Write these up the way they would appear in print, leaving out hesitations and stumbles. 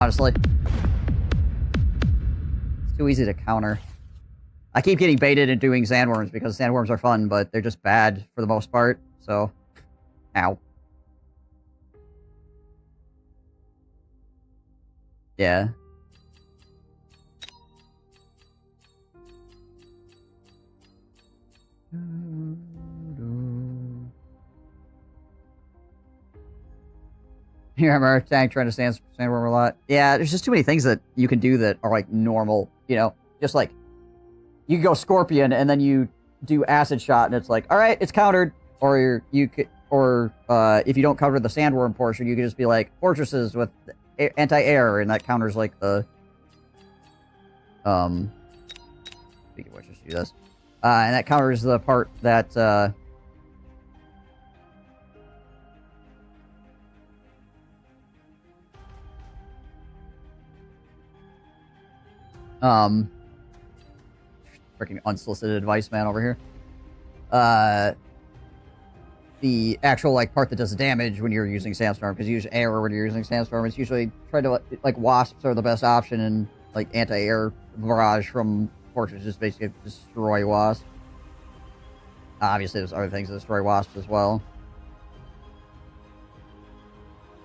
honestly. It's too easy to counter. I keep getting baited into doing sandworms because sandworms are fun, but they're just bad for the most part, so... Ow. Yeah. You remember tank trying to sandworm a lot? Yeah, there's just too many things that you can do that are like normal, you know? Just like, you can go Scorpion and then you do Acid Shot and it's like, alright, it's countered. Or you could, or if you don't cover the sandworm portion, you could just be like, Fortresses with anti-air, and that counters like the, speaking of which, just do this. And that counters the part that, freaking unsolicited advice man over here. The actual, like, part that does damage when you're using Sandstorm, because you use air when you're using Sandstorm, it's usually try to, like, Wasps are the best option, and, like, anti-air barrage from Fortress just basically destroy Wasps. Obviously, there's other things that destroy Wasps as well.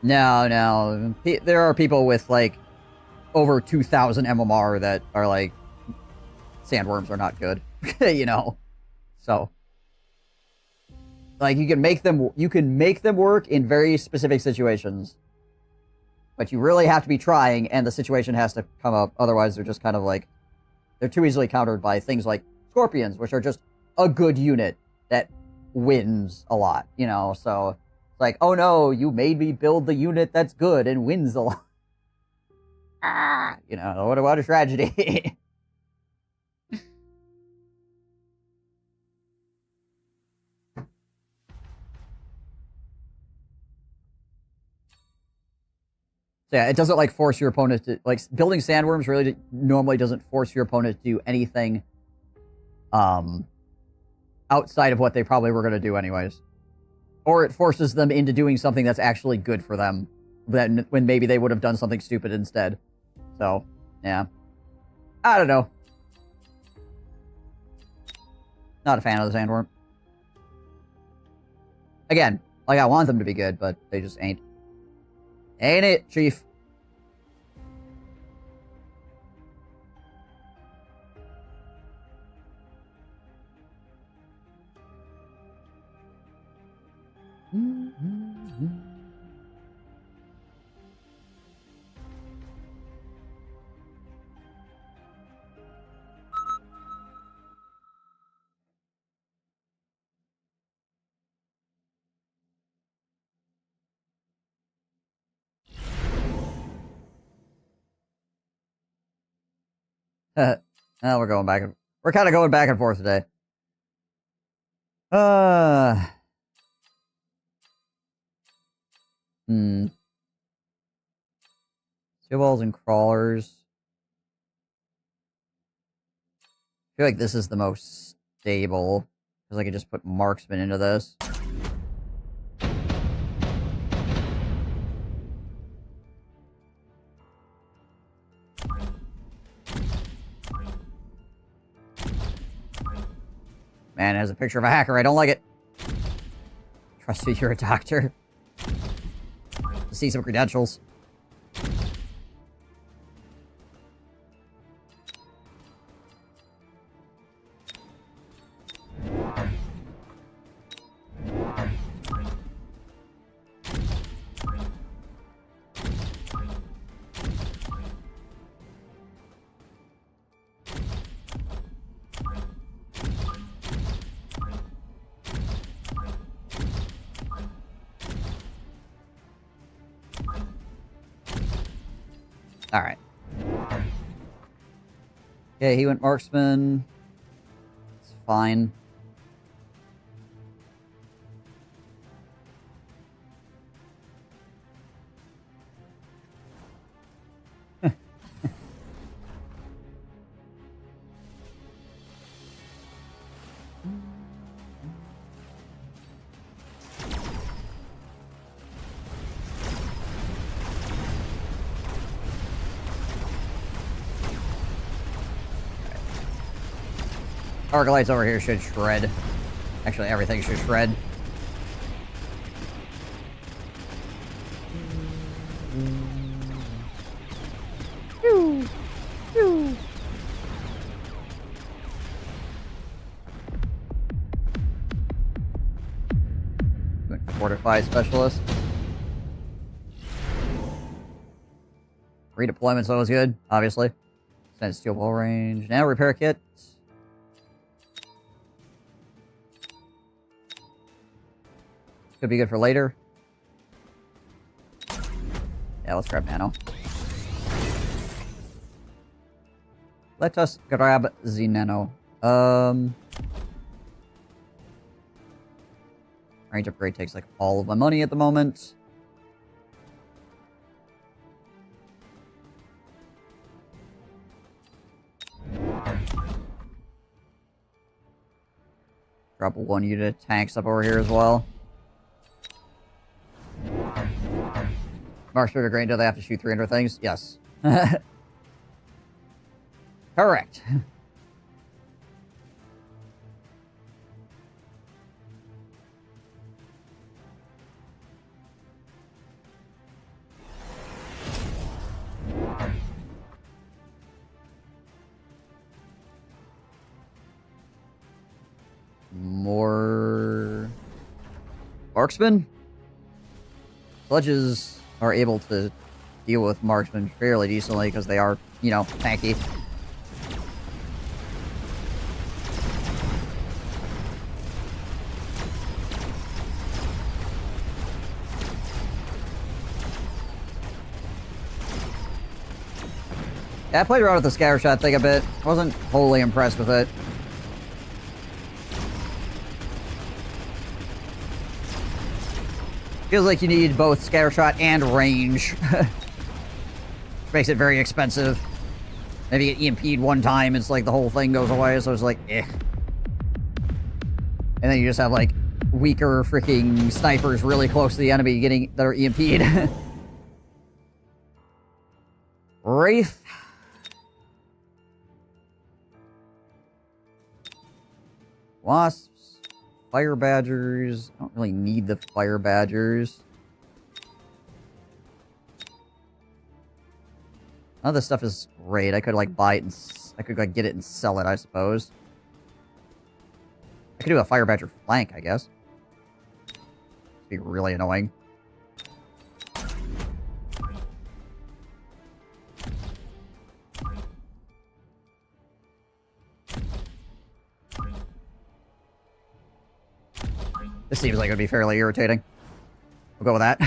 No. There are people with, like, over 2,000 MMR that are, like, sandworms are not good, you know? So... Like, you can make them work in very specific situations. But you really have to be trying, and the situation has to come up. Otherwise, they're just kind of like... They're too easily countered by things like Scorpions, which are just a good unit that wins a lot, you know? So, it's like, oh no, you made me build the unit that's good and wins a lot. Ah! You know, what a tragedy. So yeah, it doesn't, like, force your opponent to... Like, building sandworms really normally doesn't force your opponent to do anything outside of what they probably were going to do anyways. Or it forces them into doing something that's actually good for them, when maybe they would have done something stupid instead. So, yeah. I don't know. Not a fan of the sandworm. Again, like, I want them to be good, but they just ain't. Ain't it, Chief? We're going back and... We're kind of going back and forth today. Snowballs and crawlers. I feel like this is the most stable, because I could just put marksman into this. Man, it has a picture of a hacker. I don't like it. Trust me, you're a doctor. See some credentials. Alright. Okay, he went marksman. It's fine. Arclights over here should shred. Actually, everything should shred. Fortify specialist. Redeployment's always good, obviously. Send steel ball range. Now repair kit. Could be good for later. Yeah, let's grab nano. Let us grab the nano. Range upgrade takes like all of my money at the moment. Drop one unit of tanks up over here as well. Marksman are great. Do they have to shoot 300 things? Yes. Correct. More marksmen? Sludges are able to deal with marksmen fairly decently because they are, you know, tanky. Yeah, I played around with the scatter shot thing a bit. Wasn't wholly impressed with it. Feels like you need both scattershot and range. Which makes it very expensive. Maybe get EMP'd one time, it's like the whole thing goes away, so it's like, eh. And then you just have like weaker freaking snipers really close to the enemy that are EMP'd. Wraith. Wasps. Fire badgers. I don't really need the fire badgers. None of this stuff is great. I could like buy it and I could like get it and sell it, I suppose. I could do a fire badger flank, I guess. It'd be really annoying. This seems like it would be fairly irritating. We'll go with that.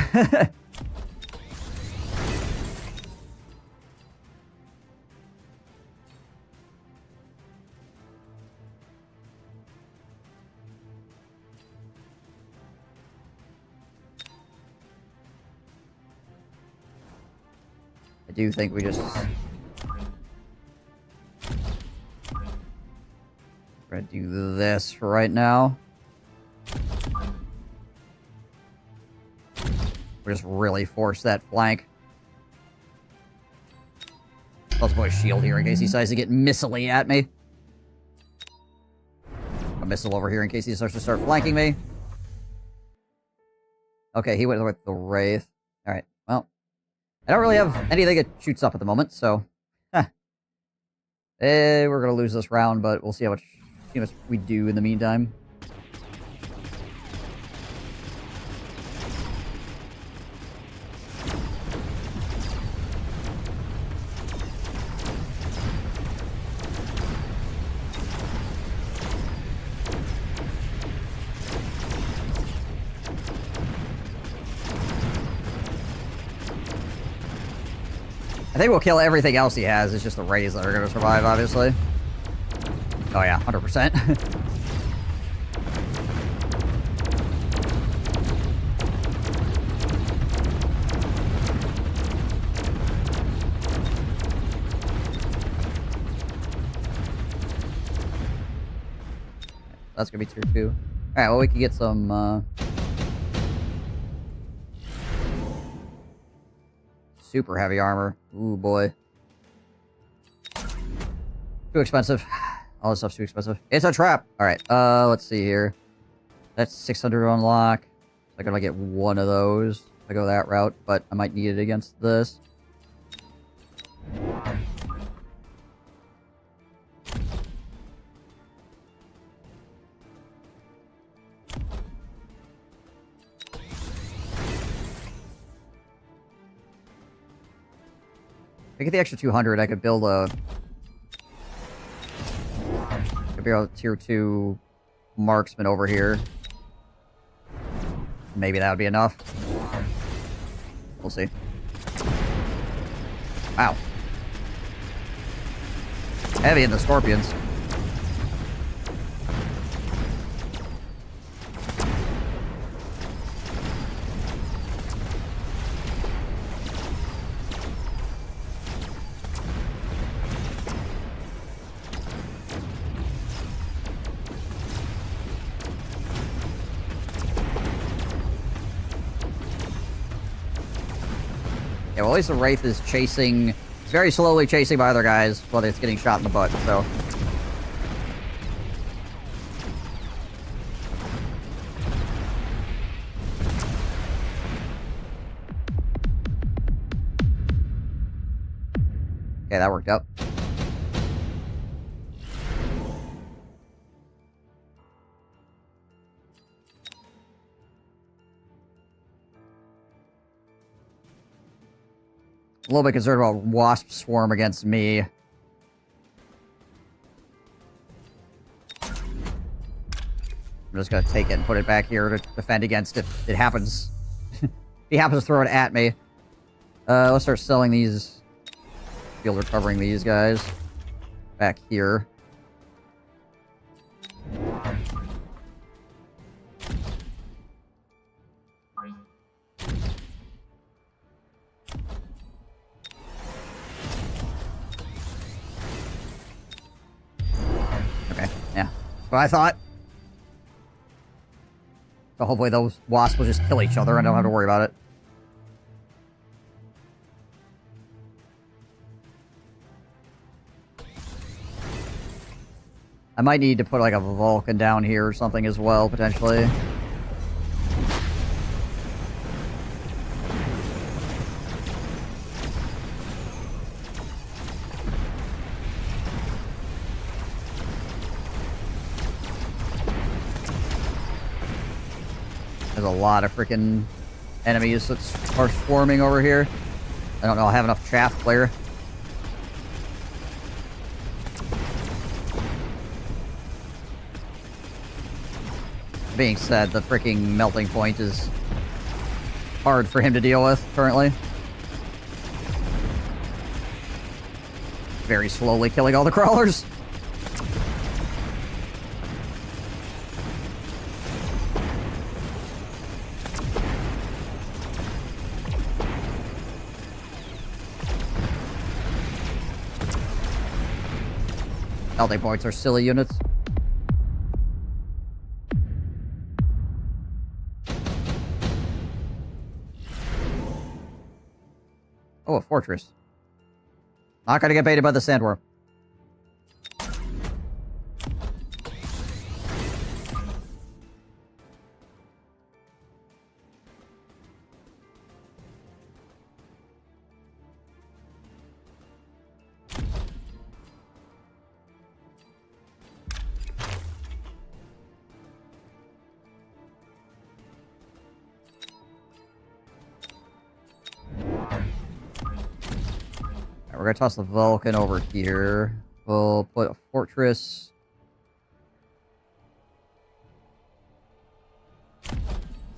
I do think we just... We're gonna do this for right now. We'll just really force that flank. Let's put a shield here in case he decides to get missile-y at me. A missile over here in case he starts to start flanking me. Okay, he went with the Wraith. Alright, well. I don't really have anything that shoots up at the moment, so... we're gonna lose this round, but we'll see how much we do in the meantime. I think we'll kill everything else he has. It's just the Rays that are going to survive, obviously. Oh yeah, 100%. That's going to be tier 2. Alright, well we can get some... super heavy armor. Ooh, boy. Too expensive. All this stuff's too expensive. It's a trap! Alright, let's see here. That's 600 to unlock. I gotta get one of those. I go that route, but I might need it against this. If I get the extra 200, I could build a... tier 2 marksman over here. Maybe that would be enough. We'll see. Wow. Heavy in the scorpions. Yeah, well, at least the Wraith is chasing... It's very slowly chasing by other guys while it's getting shot in the butt, so... Okay, that worked out. A little bit concerned about Wasp Swarm against me. I'm just gonna take it and put it back here to defend against if it happens. If he happens to throw it at me. Let's start selling these. Field recovering these guys. Back here. What I thought. So hopefully those wasps will just kill each other and I don't have to worry about it. I might need to put like a Vulcan down here or something as well, potentially. There's a lot of freaking enemies that are swarming over here. I don't know, I have enough chaff clear. Being said, the freaking melting point is hard for him to deal with currently. Very slowly killing all the crawlers. Melting points are silly units. Oh, a fortress. Not gonna get baited by the sandworm. We're gonna toss the Vulcan over here. We'll put a fortress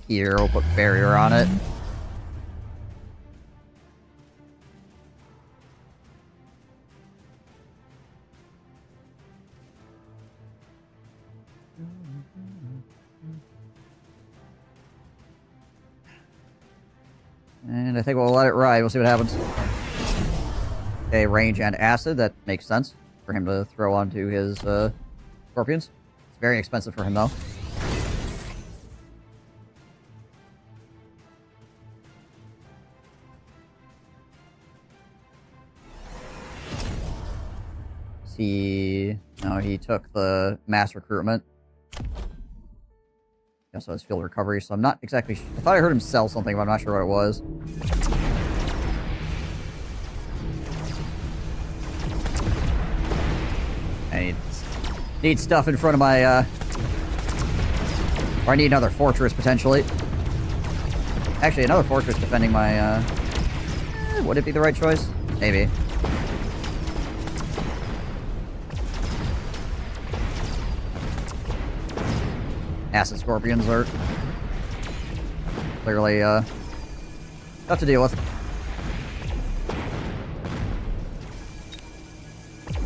here. We'll put barrier on it. And I think we'll let it ride. We'll see what happens. Okay, range and acid. That makes sense for him to throw onto his scorpions. It's very expensive for him, though. he... No, he took the mass recruitment. He also has field recovery, so I'm not exactly... I thought I heard him sell something, but I'm not sure what it was. I need stuff in front of my, or I need another fortress, potentially. Actually, another fortress defending my, would it be the right choice? Maybe. Acid scorpions are clearly, tough to deal with.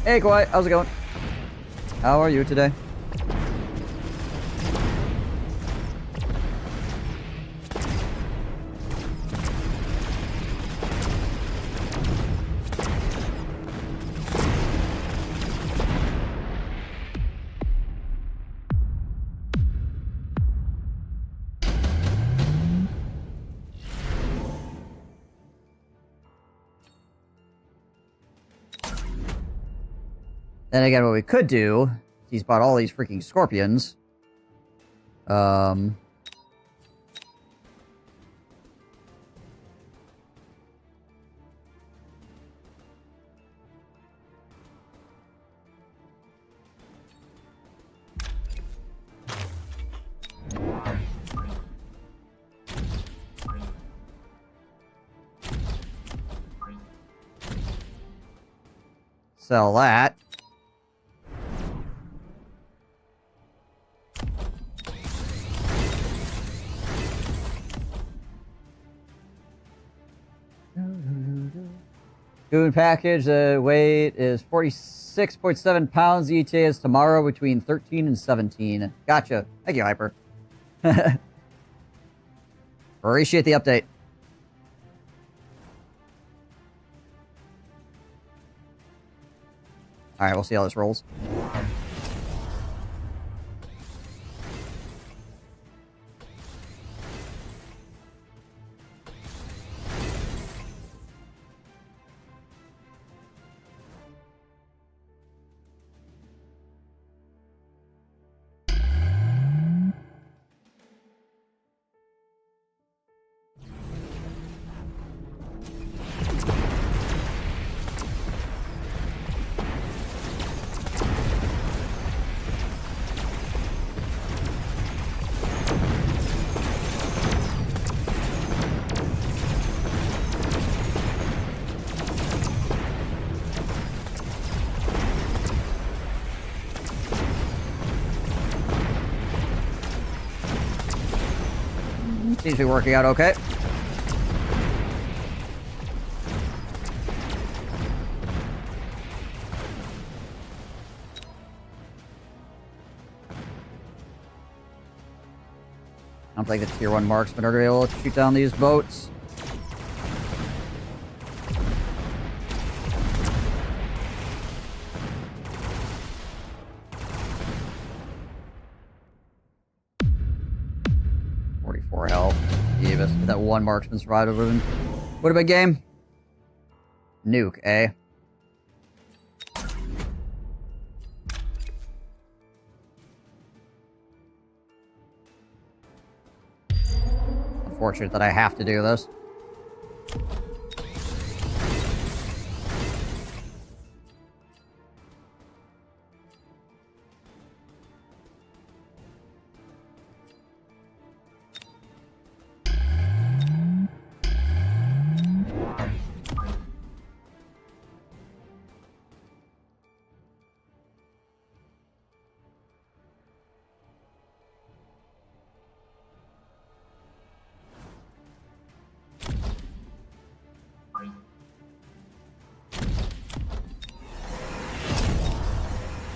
Hey, Kawhi, how's it going? How are you today? Then again, what we could do, he's bought all these freaking scorpions. Sell that. Goon package, the weight is 46.7 pounds. The ETA is tomorrow between 13 and 17. Gotcha. Thank you, Hyper. Appreciate the update. Alright, we'll see how this rolls. Seems to be working out okay. I don't think the tier 1 marksmen are going to be able to shoot down these boats. If that one marksman survived, would have been game. Nuke, eh? Unfortunate that I have to do this.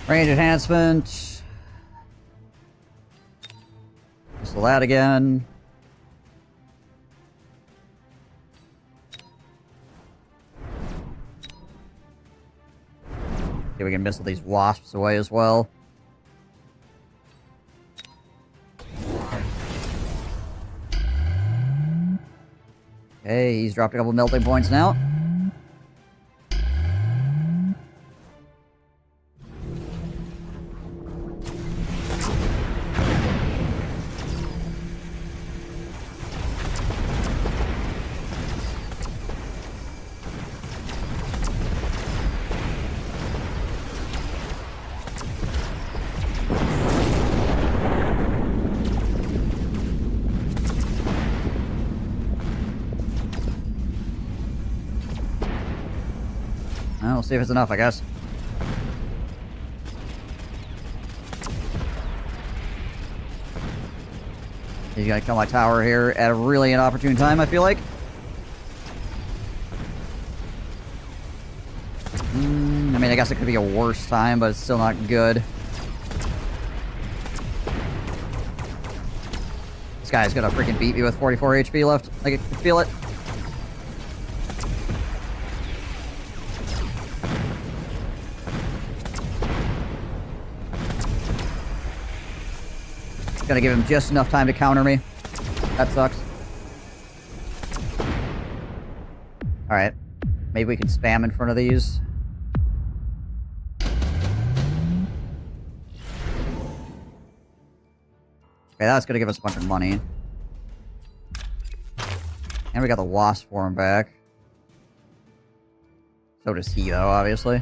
Range enhancement. Missile that again. See if we can missile these wasps away as well. Okay, he's dropped a couple melting points now. Well, we'll see if it's enough, I guess. He's gonna kill my tower here at a really inopportune time, I feel like. I mean, I guess it could be a worse time, but it's still not good. This guy's gonna freaking beat me with 44 HP left. I can feel it. Gonna give him just enough time to counter me. That sucks. Alright. Maybe we can spam in front of these. Okay, that's gonna give us a bunch of money. And we got the wasp form back. So does he, though, obviously.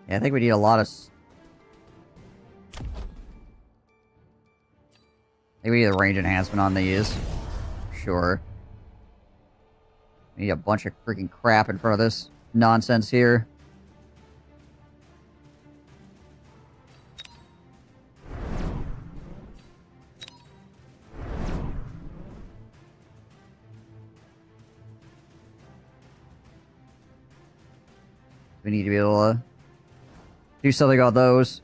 Yeah, I think we need a lot of... I think we need a range enhancement on these. Sure. We need a bunch of freaking crap in front of this nonsense here. We need to be able to do something on those.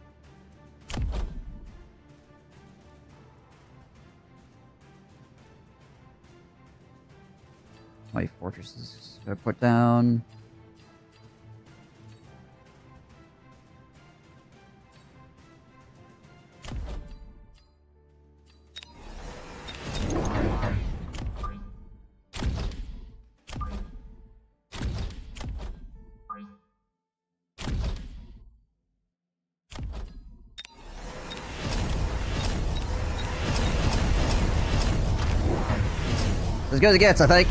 My fortresses gonna put down. As good as it gets, I think.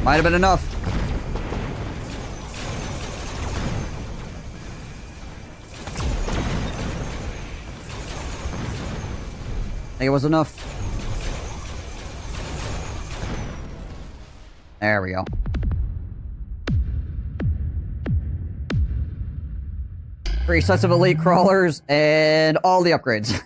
Might have been enough. I think it was enough. There we go. 3 sets of elite crawlers and all the upgrades.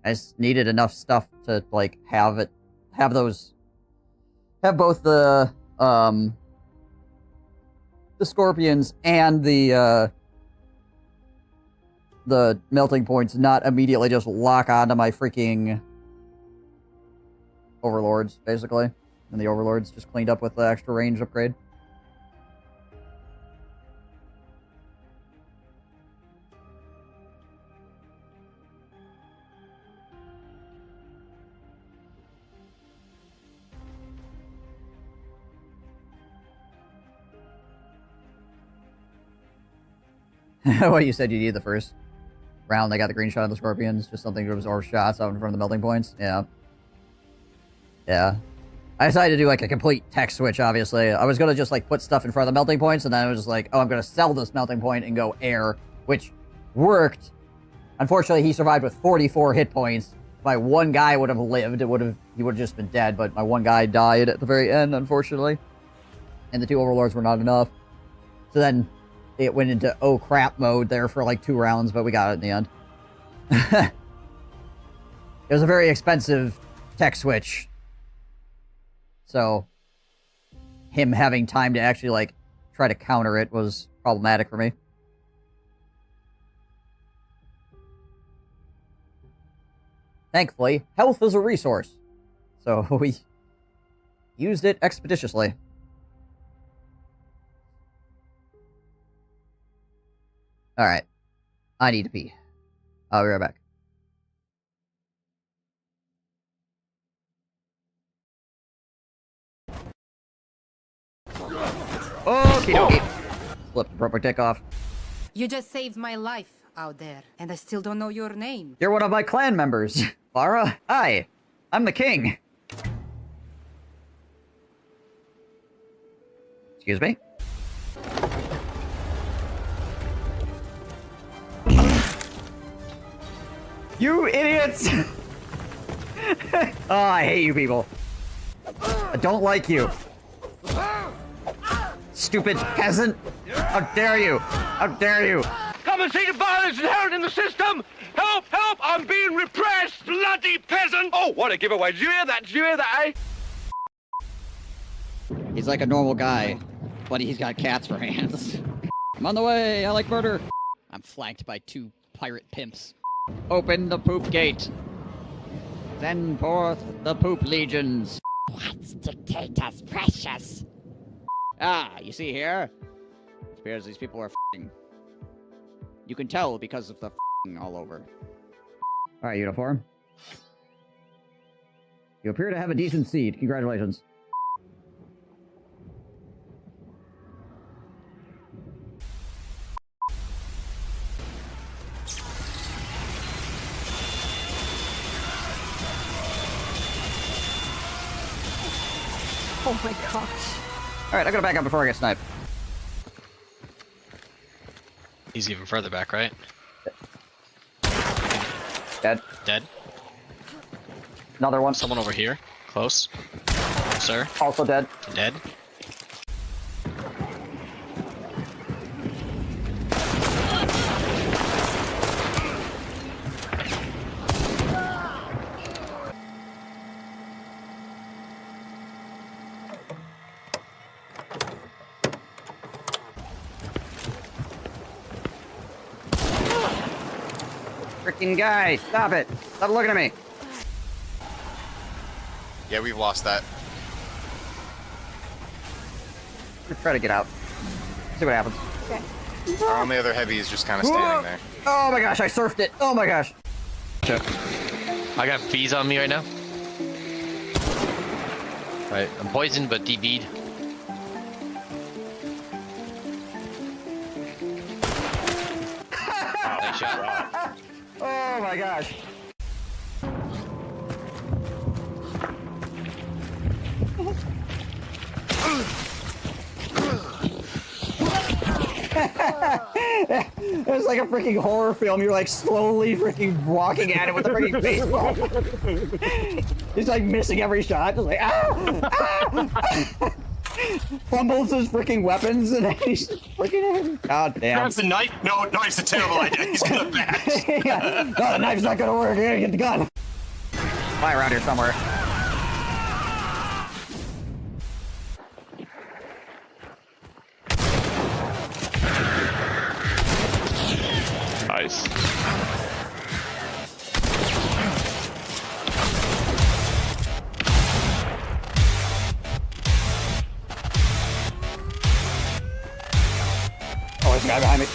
I just needed enough stuff to, like, have both the scorpions and the melting points not immediately just lock onto my freaking overlords, basically. And the overlords just cleaned up with the extra range upgrade. Well, you said you needed the first round. They got the green shot of the scorpions. Just something to absorb shots out in front of the melting points. Yeah. Yeah. I decided to do, like, a complete tech switch, obviously. I was going to just, like, put stuff in front of the melting points, and then I was just like, oh, I'm going to sell this melting point and go air, which worked. Unfortunately, he survived with 44 hit points. If my one guy would have lived, he would have just been dead, but my one guy died at the very end, unfortunately. And the 2 overlords were not enough. So then it went into oh crap mode there for like 2 rounds, but we got it in the end. It was a very expensive tech switch. So, him having time to actually, like, try to counter it was problematic for me. Thankfully, health is a resource, so we used it expeditiously. Alright. I need to pee. I'll be right back. Okie dokie. Flip the proper takeoff. You just saved my life out there, and I still don't know your name. You're one of my clan members. Lara, hi. I'm the king. Excuse me? You idiots! Oh, I hate you people. I don't like you. Stupid peasant! How dare you! How dare you! Come and see the violence inherent in the system! Help! Help! I'm being repressed! Bloody peasant! Oh, what a giveaway! Did you hear that? Did you hear that, eh? He's like a normal guy, but he's got cats for hands. I'm on the way! I like murder! I'm flanked by 2 pirate pimps. Open the poop gate! Send forth the poop legions! What's dictator's precious? Ah, you see here? It appears these people are f***ing. You can tell because of the f***ing all over. Alright, uniform. You appear to have a decent seed. Congratulations. Oh my gosh. Alright, I gotta back up before I get sniped. He's even further back, right? Dead. Dead. Another one. Someone over here. Close. Sir. Also dead. Dead. Freaking guy! Stop it! Stop looking at me! Yeah, we've lost that. Let's try to get out. See what happens. Okay. Our only other heavy is just kind of standing there. Oh my gosh, I surfed it! Oh my gosh! I got bees on me right now. Right, I'm poisoned but DB'd. Nice shot. Oh my gosh! It's like a freaking horror film. You're like slowly freaking walking at it with a freaking baseball. He's like missing every shot. Just like fumbles his freaking weapons and then he's freaking. God damn. Grabs the knife. No, knife's a terrible idea. He's gonna bash. Yeah. No, the knife's not gonna work. You gotta get the gun. Fly around here somewhere. Nice. Oh, there's a guy behind me.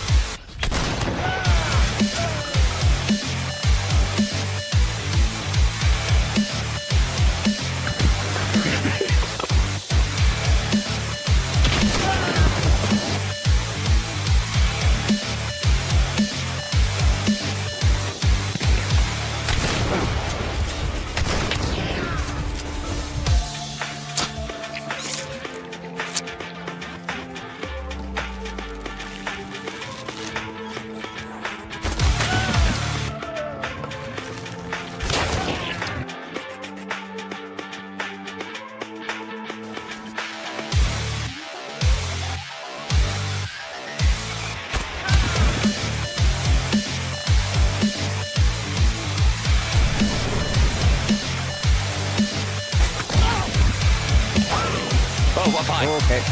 Okay.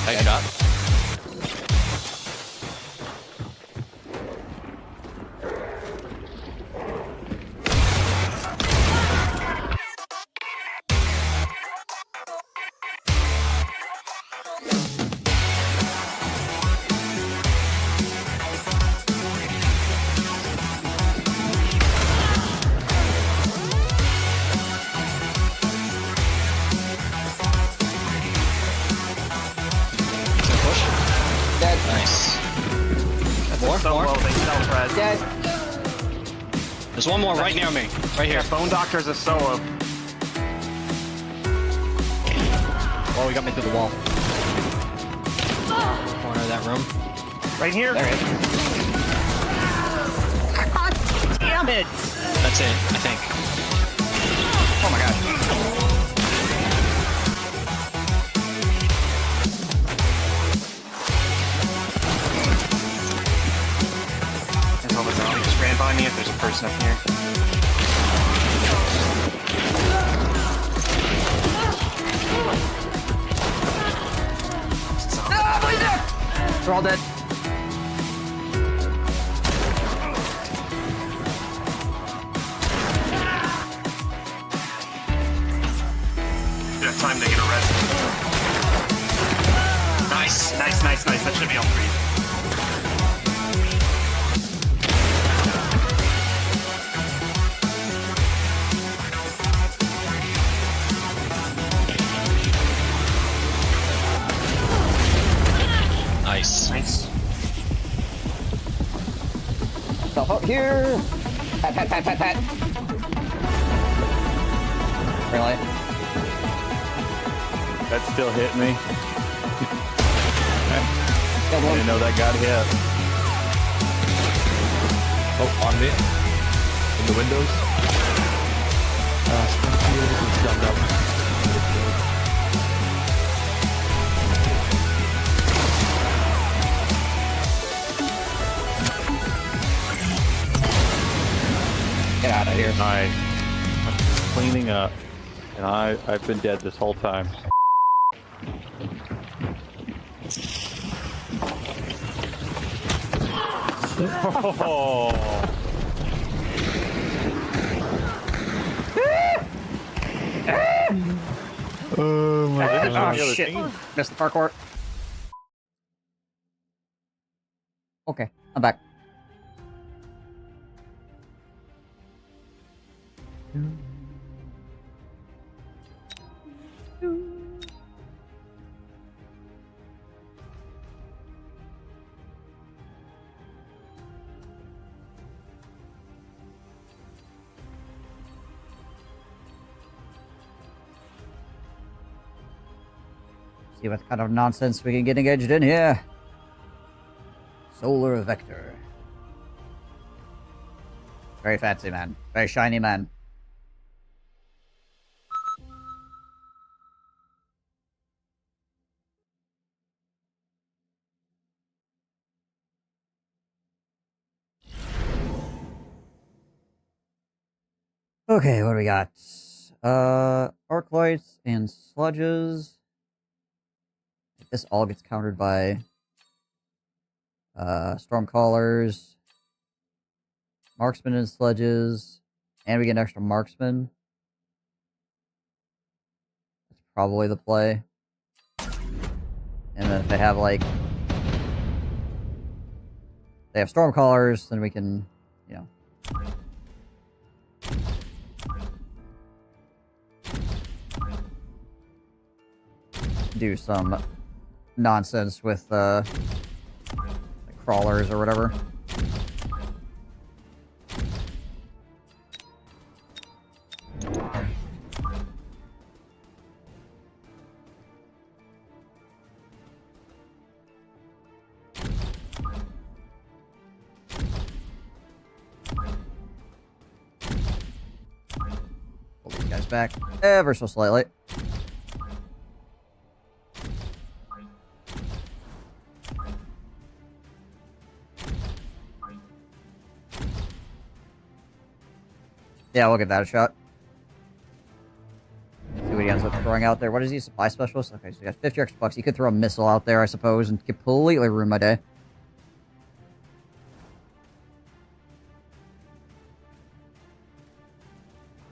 Nice shot. Push. Dead. Nice. That's More? a solo. More? They self-res. Dead. There's one more right near me. Right here. Yeah, Bone Doctor's a solo. Oh, he got me through the wall. Corner of that room. Right here. There it is. God damn it! That's it, I think. Oh my god. There's all the zombies. Just ran by me if there's a person up here. They're all dead. You have time to get a rest. Nice, nice, nice, nice. That should be all three. Nice. Nice. Stuff out here. Pat, pat, pat, pat, pat. Really? That still hit me. Killed I one. didn't know that got hit. Oh, on me. In the windows. Springfield is jumped up. Get out of here. Alright. I'm cleaning up. And I've been dead this whole time. Oh. Oh my god. Oh shit. Missed the parkour. Okay, I'm back. See what kind of nonsense we can get engaged in here. Solar Vector. Very fancy, man. Very shiny, man. Okay, what do we got? Arc lights and sludges. This all gets countered by storm callers, marksman and sludges, and we get an extra marksman. That's probably the play. And then if they have like they have storm callers, then we can, you know, do some nonsense with like crawlers or whatever. Pull these guys back ever so slightly. Yeah, we'll give that a shot. ends up throwing out there. What is he? Supply specialist? Okay, so he got 50 extra bucks. He could throw a missile out there, I suppose, and completely ruin my day.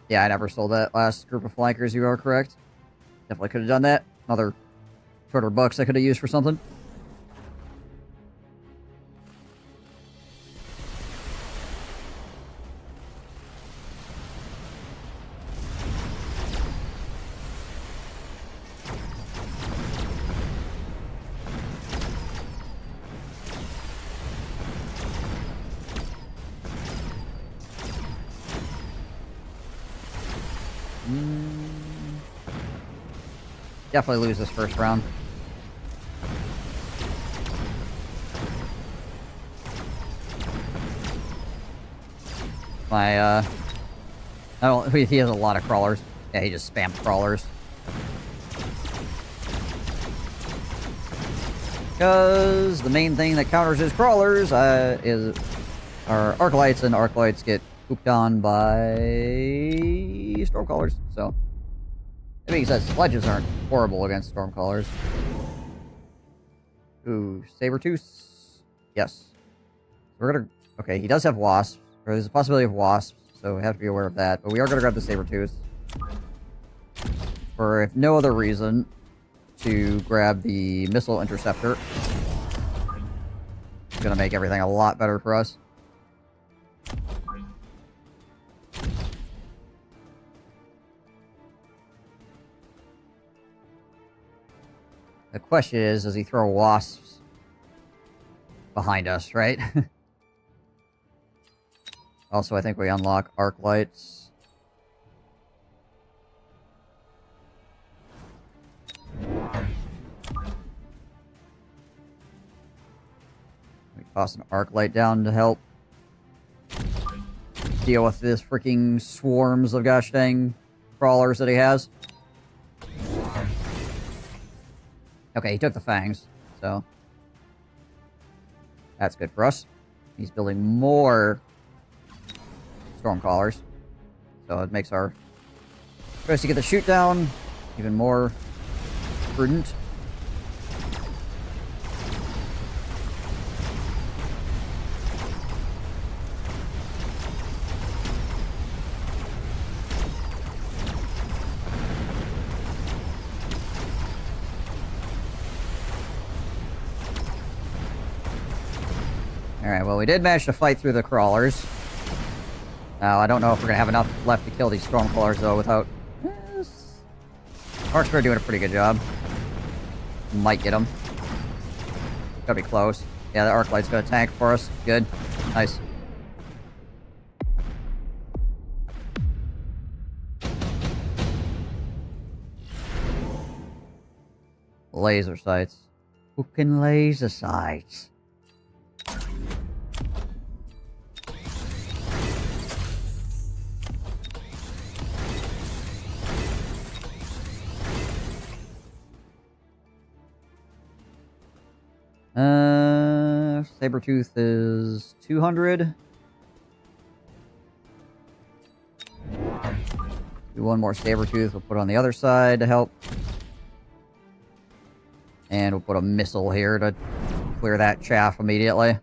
Yeah, I never sold that last group of flankers, you are correct. Definitely could have done that. Another 200 bucks I could have used for something. Definitely lose this first round. I don't, he has a lot of crawlers. Yeah, he just spammed crawlers. Because the main thing that counters his crawlers are Arclights, and Arclights get pooped on by Stormcallers, so... That being said, sledges aren't horrible against Stormcallers. Ooh, Sabertooth? Yes. We're gonna... Okay, he does have Wasps, or there's a possibility of Wasps, so we have to be aware of that, but we are gonna grab the Sabertooth. For, if no other reason, to grab the Missile Interceptor. It's gonna make everything a lot better for us. The question is, does he throw wasps behind us, right? Also, I think we unlock arc lights. We toss an arc light down to help deal with this freaking swarms of gosh dang crawlers that he has. Okay, he took the fangs, so that's good for us. He's building more Stormcallers, so it makes our choice to get the shoot down even more prudent. Alright, well, we did manage to fight through the crawlers. Now, I don't know if we're going to have enough left to kill these Stormcallers, though, without... Arcspear doing a pretty good job. Might get him. Gotta be close. Yeah, the Arclight's gonna tank for us. Good. Nice. Laser sights. Fucking laser sights. Sabertooth is 200. Do one more Sabertooth, we'll put it on the other side to help. And we'll put a missile here to clear that chaff immediately.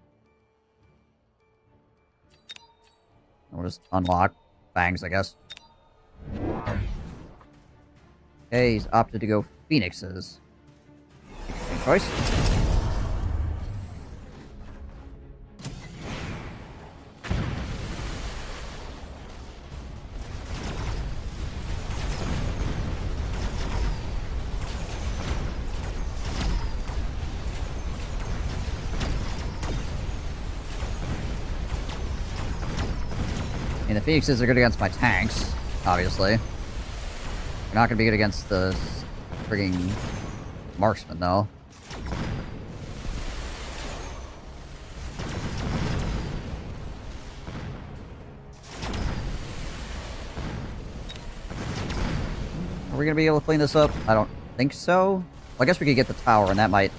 We'll just unlock fangs, I guess. Okay, he's opted to go Phoenixes. Interesting choice. I mean, the Phoenixes are good against my tanks, obviously. They're not going to be good against the frigging marksman, though. Are we going to be able to clean this up? I don't think so. Well, I guess we could get the tower, and that might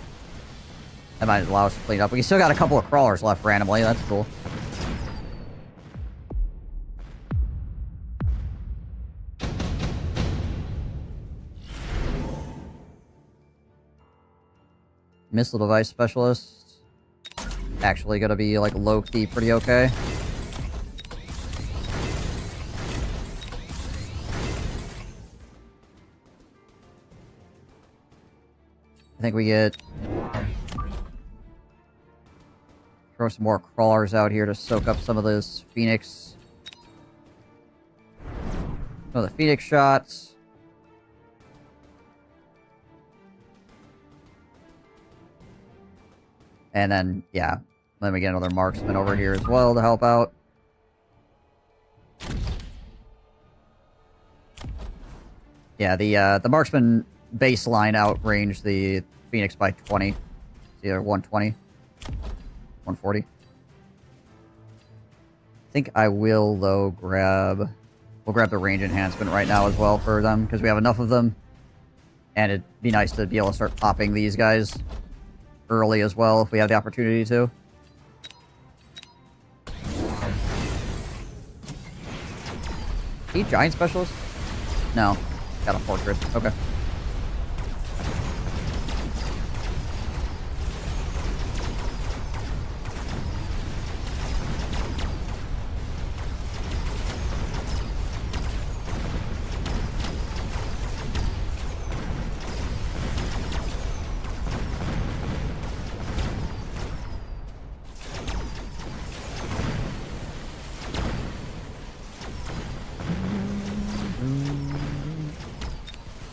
allow us to clean it up. We still got a couple of crawlers left randomly. That's cool. Missile device specialist. Actually gonna be like low-key pretty okay. I think we get... throw some more crawlers out here to soak up some of those Phoenix. Oh, the Phoenix shots. And then, yeah, then we get another marksman over here as well to help out. Yeah, the marksman baseline outrange the Phoenix by 20. It's either 120, 140. I think I will, though, we'll grab the range enhancement right now as well for them, because we have enough of them. And it'd be nice to be able to start popping these guys early as well, if we have the opportunity to. He giant specialist? No. Got a fortress. Okay.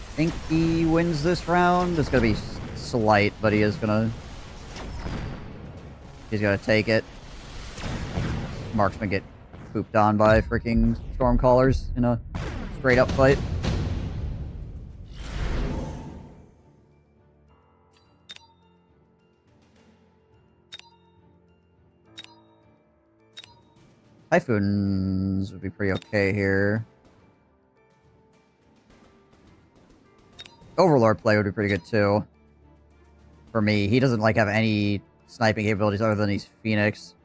I think he wins this round. It's gonna be slight, but he's gonna take it. Marksman get pooped on by freaking Stormcallers in a straight up fight. Typhoons would be pretty okay here. Overlord play would be pretty good too. For me, he doesn't like have any sniping capabilities other than he's Phoenix.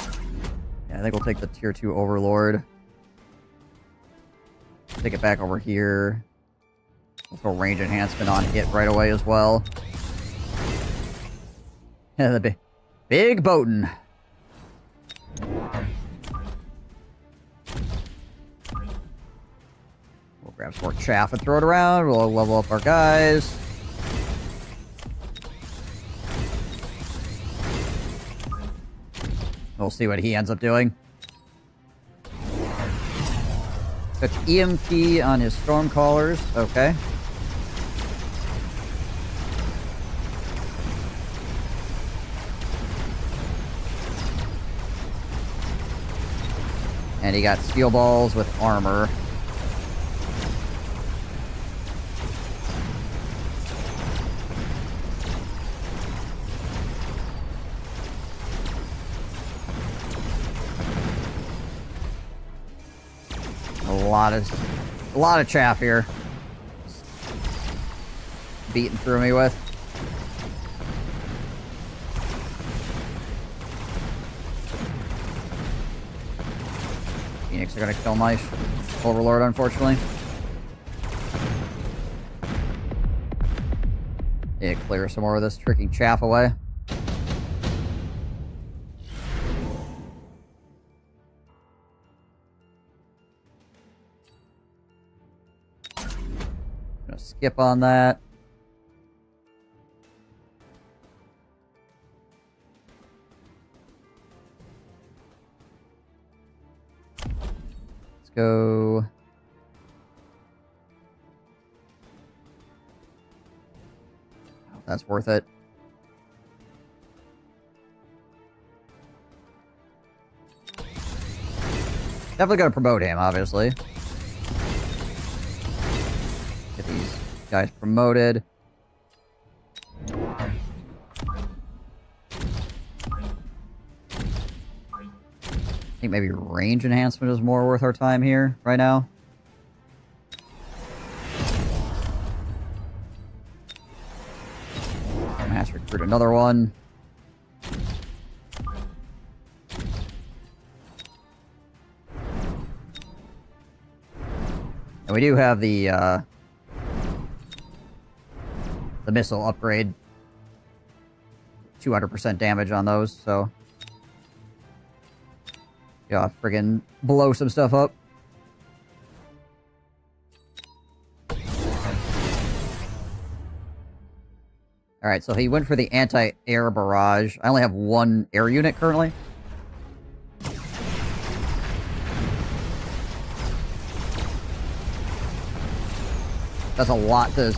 Yeah, I think we'll take the tier 2 Overlord. Take it back over here. We'll throw range enhancement on it right away as well. Yeah, the big Boatin. Grab some more chaff and throw it around. We'll level up our guys. We'll see what he ends up doing. Got EMP on his Stormcallers. Okay. And he got steel balls with armor. A lot of chaff here. Beating through me with. Phoenix are gonna kill my Overlord, unfortunately. Yeah, clear some more of this tricking chaff away. Skip on that. Let's go. Oh, that's worth it. Definitely gonna promote him, obviously. Get these guys promoted. I think maybe range enhancement is more worth our time here right now. I'm gonna have to recruit another one. And we do have the missile upgrade. 200% damage on those, so... Yeah, friggin' blow some stuff up. Alright, so he went for the anti-air barrage. I only have one air unit currently. That's a lot to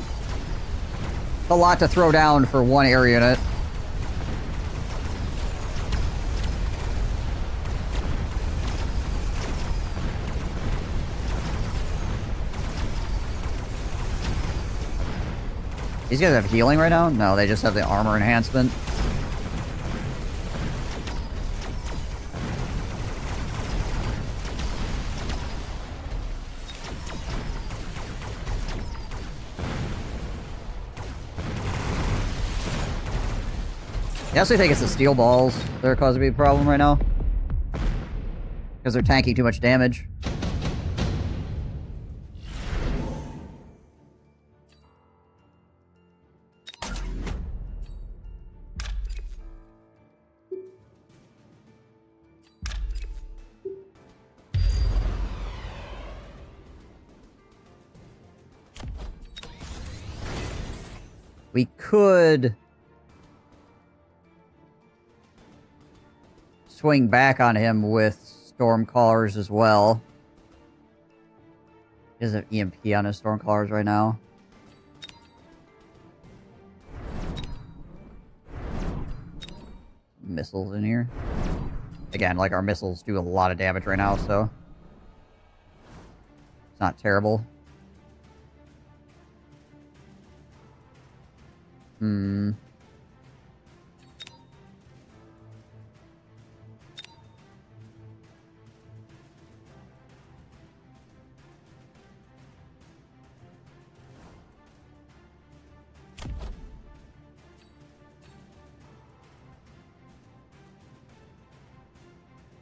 throw down for one air unit. These guys have healing right now? No, they just have the armor enhancement. I honestly think it's the steel balls that are causing me a problem right now. Because they're tanking too much damage. We could swing back on him with Stormcallers as well. He doesn't have EMP on his Stormcallers right now. Missiles in here. Again, like, our missiles do a lot of damage right now, so... It's not terrible.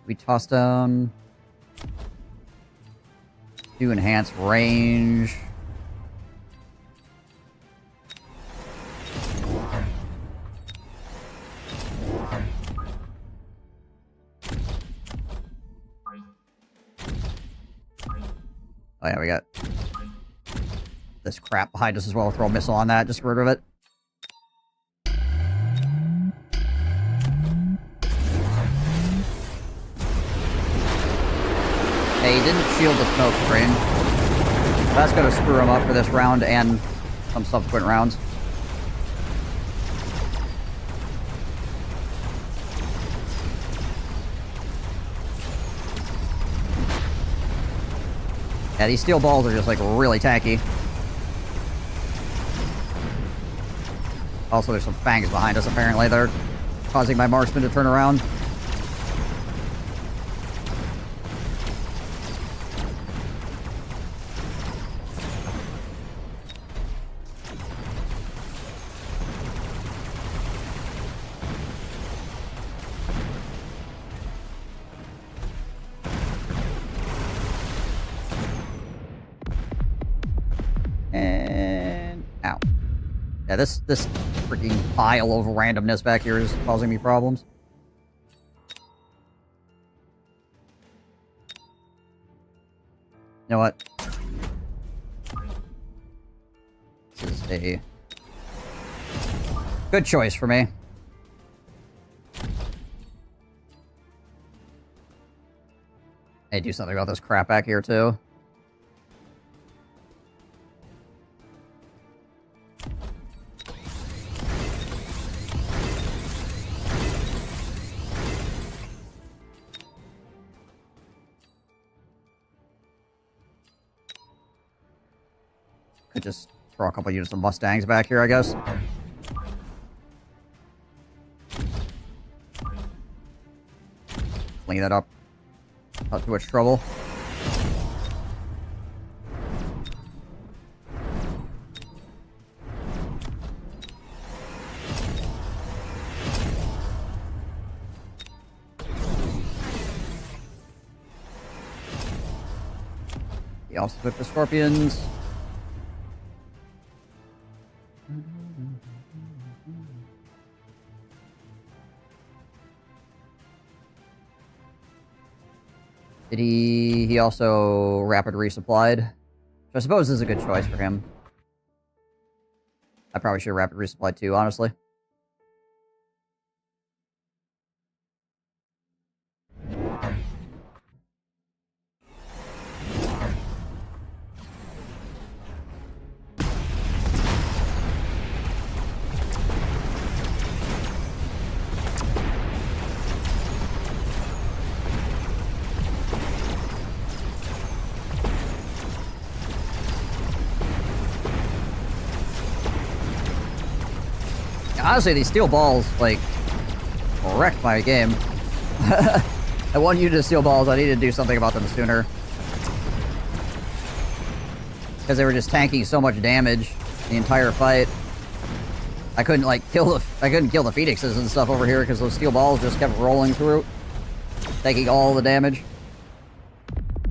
We toss down... Do enhance range... Oh yeah, we got this crap behind us as well. Throw a missile on that, just get rid of it. Hey, he didn't shield the smoke screen. That's gonna screw him up for this round and some subsequent rounds. Yeah, these steel balls are just, like, really tacky. Also, there's some fangs behind us, apparently. They're causing my marksman to turn around. And... Ow. Yeah, this freaking pile of randomness back here is causing me problems. You know what? This is a good choice for me. Hey, do something about this crap back here, too. Could just throw a couple units of Mustangs back here, I guess. Clean that up. Not too much trouble. He also took the scorpions. Did he also rapid resupplied? Which I suppose is a good choice for him. I probably should have rapid resupplied too, honestly. Honestly, these steel balls, like, wrecked my game. I want you to steel balls, I need to do something about them sooner. Because they were just tanking so much damage the entire fight. I couldn't, like, kill the phoenixes and stuff over here because those steel balls just kept rolling through. Taking all the damage.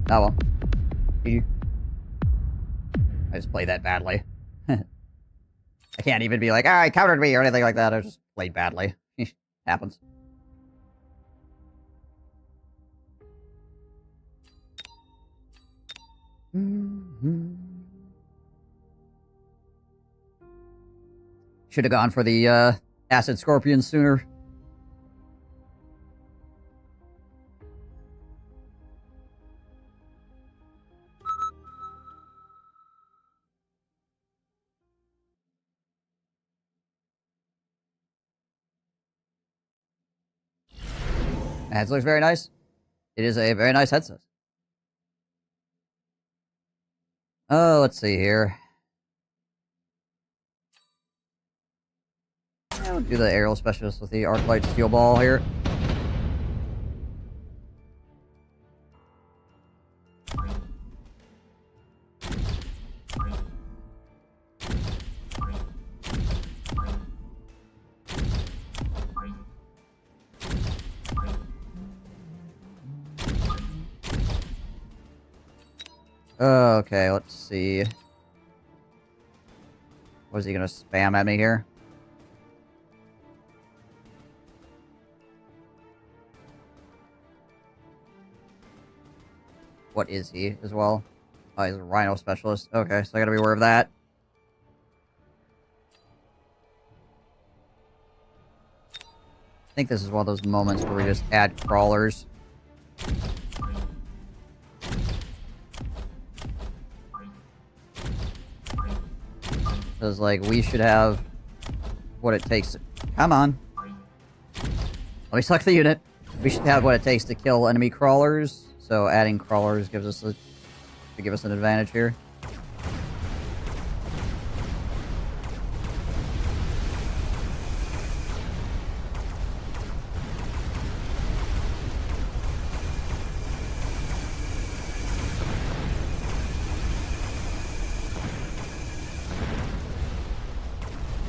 Oh well. GG. I just played that badly. I can't even be like, ah, he countered me or anything like that. I just played badly. Happens. Should have gone for the acid scorpion sooner. That looks very nice. It is a very nice headset. Oh, let's see here. I'll do the aerial specialist with the Arclight steel ball here. Okay, let's see. What is he gonna spam at me here? What is he as well? Oh, he's a rhino specialist. Okay, so I gotta be aware of that. I think this is one of those moments where we just add crawlers. Because, like, we should have what it takes to... Come on. Let me select the unit. We should have what it takes to kill enemy crawlers. So adding crawlers gives us a... to give us an advantage here.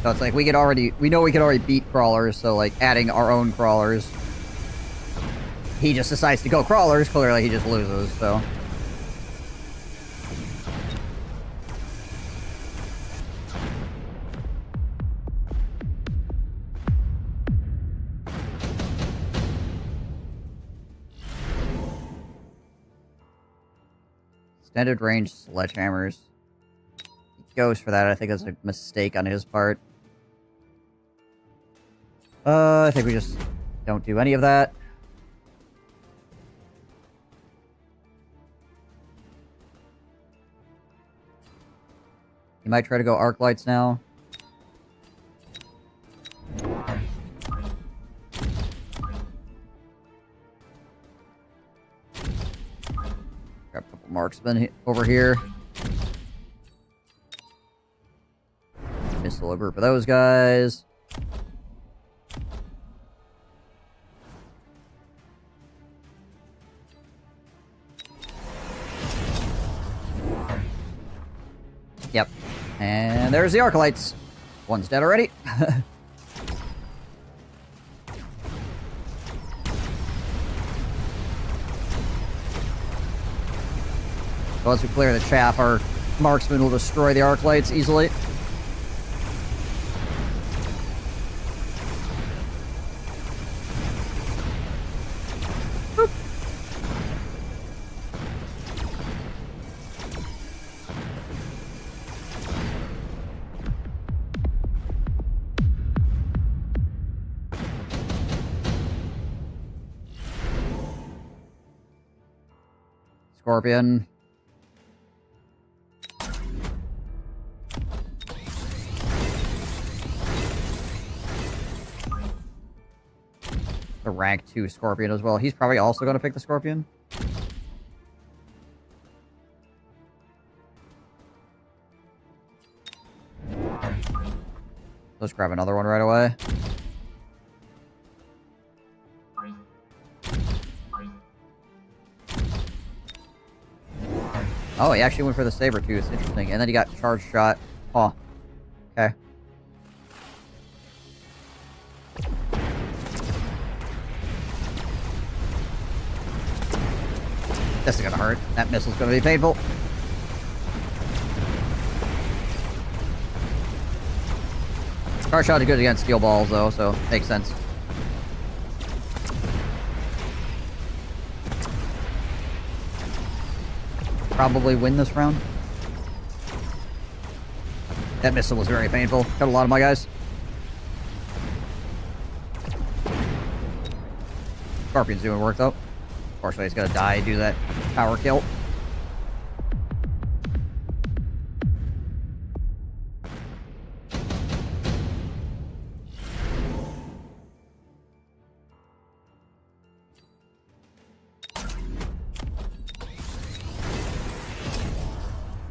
So it's like we know we could already beat crawlers, so like adding our own crawlers. He just decides to go crawlers, clearly he just loses, so. Extended range sledgehammers. He goes for that. I think that's a mistake on his part. I think we just don't do any of that. He might try to go arc lights now. Grab a couple marksmen over here. Missile over for those guys. Yep. And there's the Arclights. One's dead already. Once we clear the chaff, our marksman will destroy the arc lights easily. Boop. Scorpion. The rank 2 Scorpion as well. He's probably also going to pick the Scorpion. Let's grab another one right away. Oh, he actually went for the saber tooth. Interesting. And then he got charge shot. Oh. Okay. This is gonna hurt. That missile's gonna be painful. Charge shot is good against steel balls, though, so makes sense. Probably win this round. That missile was very painful. Cut a lot of my guys. Scorpion's doing work, though. Unfortunately, he's gonna die due to that power kill.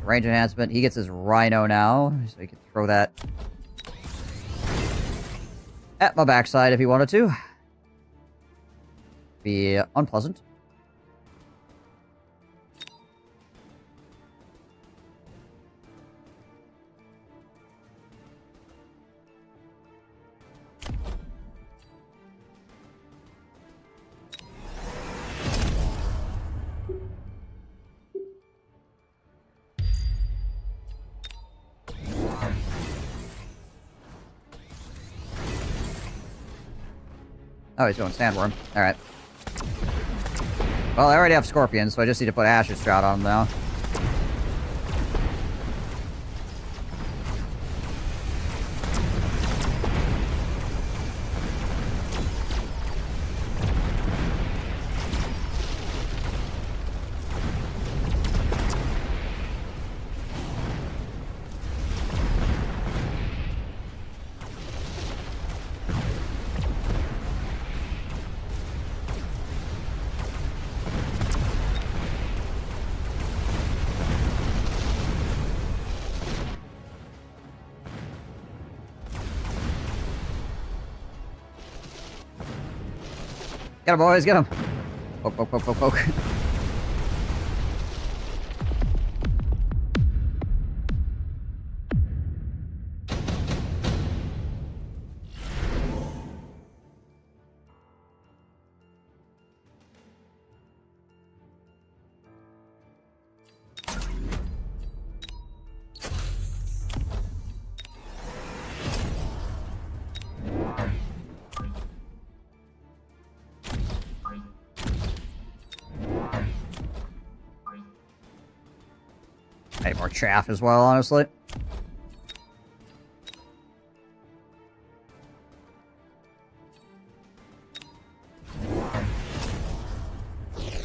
Range enhancement. He gets his Rhino now, so he can throw that at my backside if he wanted to. Be unpleasant. Oh, he's going Sandworm. Alright. Well, I already have Scorpion, so I just need to put Ashes Shroud on him now. Get him, boys, get him! Poke, poke, poke, poke, poke. I need more chaff as well, honestly.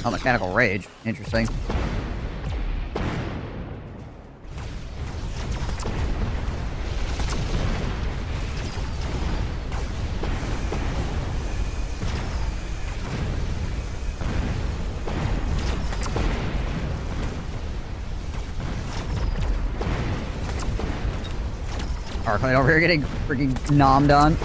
Oh, Mechanical Rage. Interesting. Arclight over here getting freaking nommed on.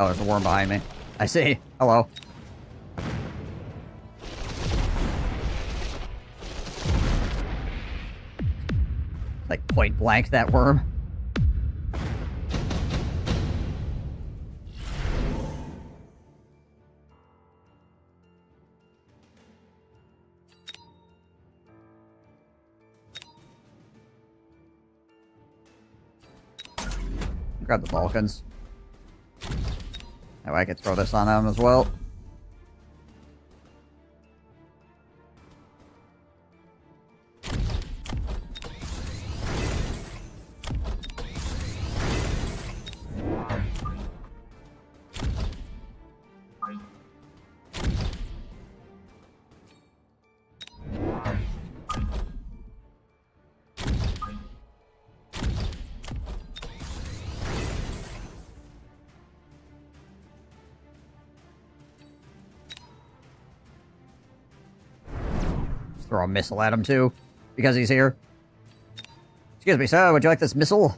Oh, there's a worm behind me. I see. Hello. Like point blank, that worm. Grab the Balkans. That way I could throw this on them as well. Throw a missile at him, too, because he's here. Excuse me, sir, would you like this missile?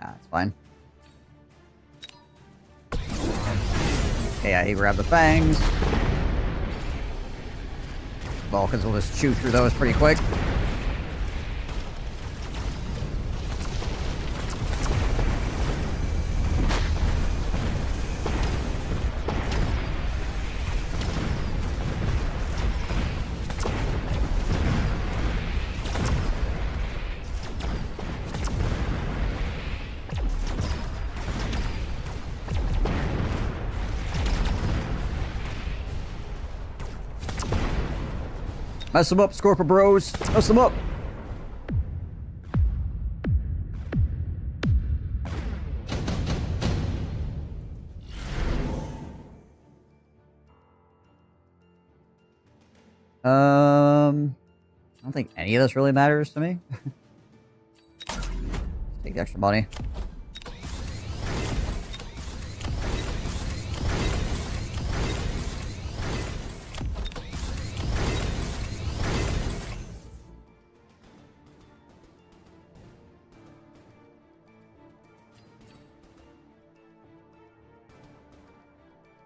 Ah, it's fine. Okay, yeah, he grabbed the fangs. Vulcans will just chew through those pretty quick. Mess them up, Scorpio bros. Mess them up. I don't think any of this really matters to me. Take the extra money.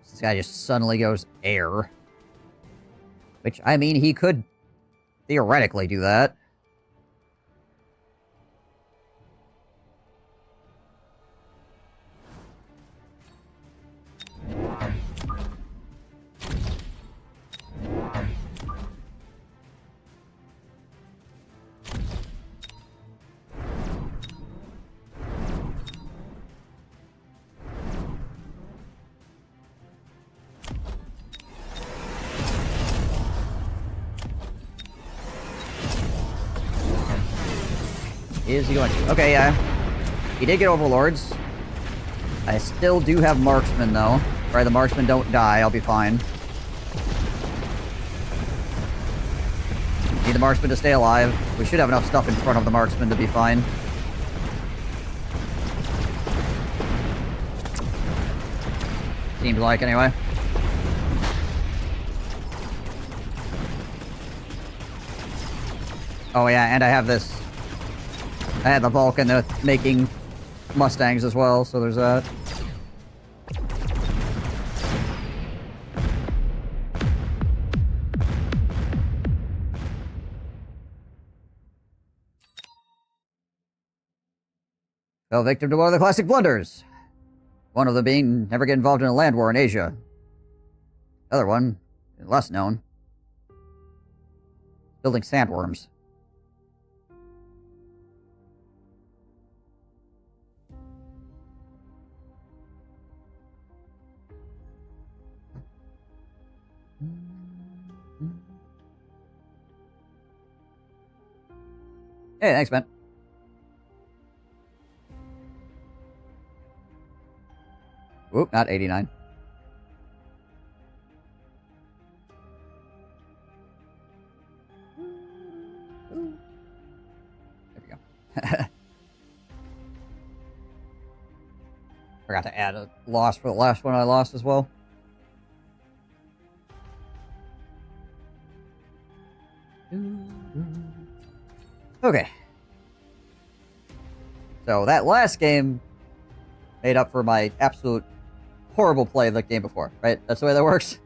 This guy just suddenly goes air. Which, I mean, he could theoretically do that. Is he going to? Okay, yeah. He did get Overlords. I still do have Marksmen, though. Right, the Marksmen don't die. I'll be fine. Need the Marksmen to stay alive. We should have enough stuff in front of the Marksmen to be fine. Seems like, anyway. Oh, yeah, and I have this. I had the Vulcan making Mustangs as well, so there's that. Fell victim to one of the classic blunders. One of them being never get involved in a land war in Asia. The other one, less known, building sandworms. Hey, thanks, man. Whoop, not 89. There we go. Forgot to add a loss for the last one I lost as well. Okay. So that last game made up for my absolute horrible play of the game before, right? That's the way that works.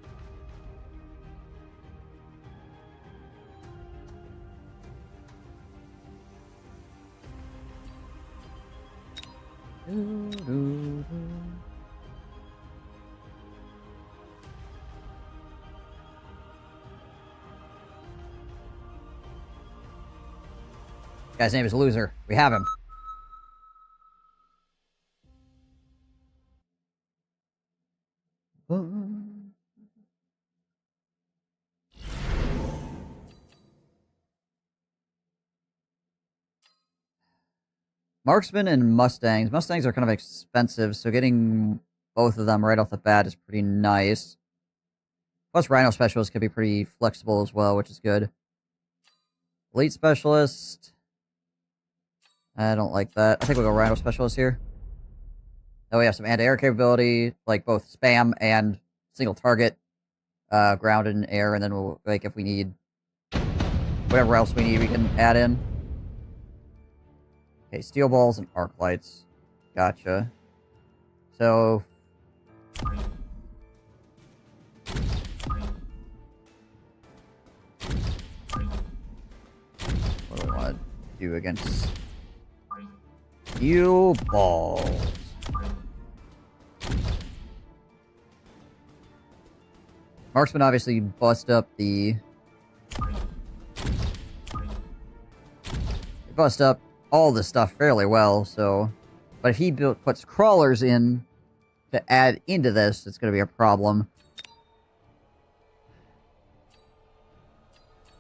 Guy's name is Loser. We have him. Marksman and Mustangs. Mustangs are kind of expensive, so getting both of them right off the bat is pretty nice. Plus, Rhino Specialist can be pretty flexible as well, which is good. Elite Specialist. I don't like that. I think we'll go Rhino Specialist here. Now we have some anti-air capability, like both spam and single target, ground and air, and then we'll, like, if we need whatever else we need, we can add in. Okay, steel balls and arc lights. Gotcha. So... what do I want to do against steel balls? Marksman obviously bust up the... bust up all this stuff fairly well, so... but if he puts crawlers in to add into this, it's going to be a problem.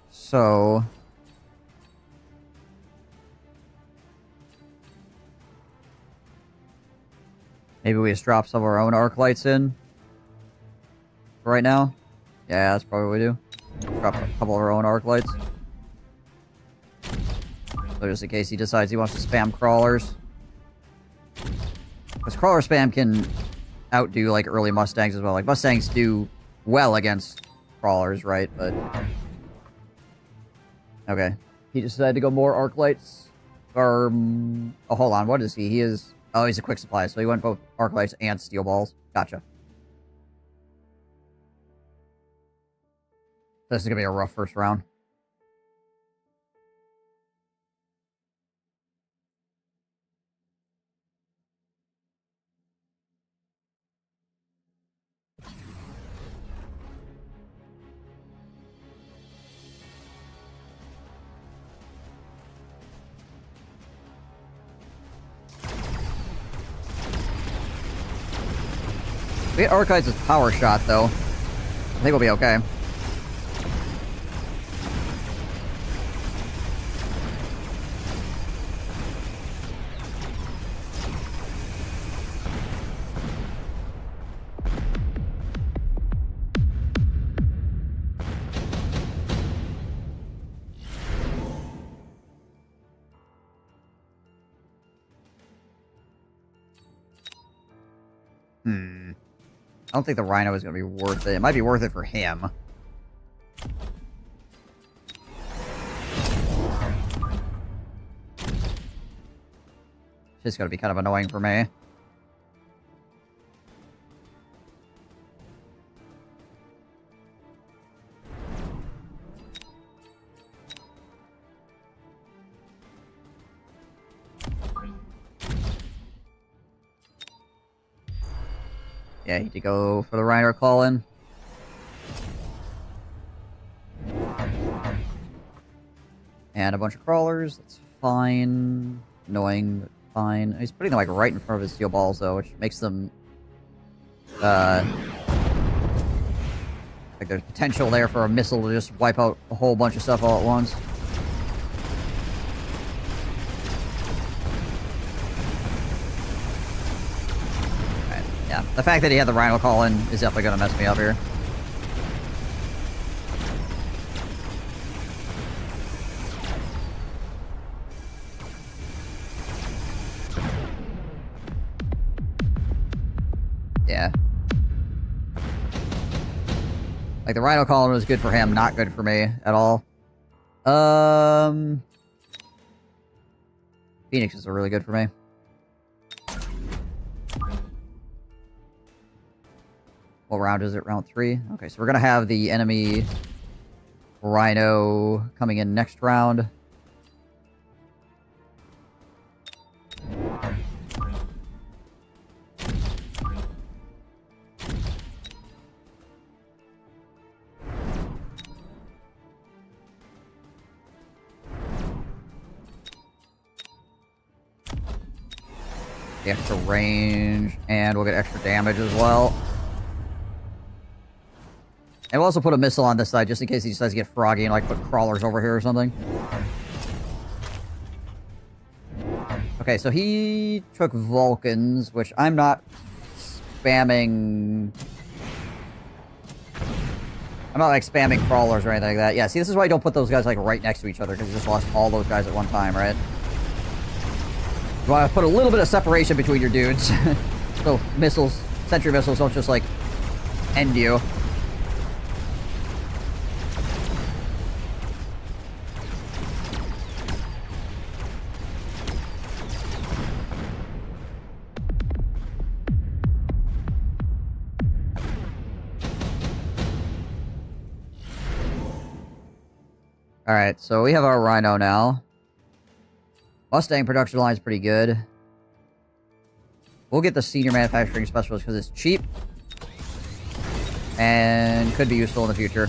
So... maybe we just drop some of our own arc lights in right now. Yeah, that's probably what we do. Drop a couple of our own arc lights. So just in case he decides he wants to spam crawlers. Because crawler spam can outdo, like, early Mustangs as well. Like, Mustangs do well against crawlers, right? But... okay. He decided to go more arc lights. Or... oh, hold on. What is he? He is... oh, he's a quick supply, so he went both arc lights and steel balls. Gotcha. This is gonna be a rough first round. We get Archives' power shot, though. I think we'll be okay. I don't think the Rhino is going to be worth it. It might be worth it for him. It's just going to be kind of annoying for me. Yeah, I need to go for the Rhino call-in. And a bunch of crawlers. That's fine. Annoying, but fine. He's putting them, like, right in front of his steel balls, though, which makes them... like, there's potential there for a missile to just wipe out a whole bunch of stuff all at once. Yeah, the fact that he had the Rhino call-in is definitely going to mess me up here. Yeah. Like, the Rhino call-in was good for him, not good for me at all. Phoenix is really good for me. What round is it? Round 3? Okay, so we're gonna have the enemy Rhino coming in next round. The extra range, and we'll get extra damage as well. And we'll also put a missile on this side, just in case he decides to get froggy and, like, put crawlers over here or something. Okay, so he took Vulcans, which I'm not spamming... I'm not, like, spamming crawlers or anything like that. Yeah, see, this is why I don't put those guys, like, right next to each other, because you just lost all those guys at one time, right? You want to put a little bit of separation between your dudes. So missiles, sentry missiles don't just, like, end you. Alright, so we have our Rhino now. Mustang production line's pretty good. We'll get the senior manufacturing specialist because it's cheap. And could be useful in the future.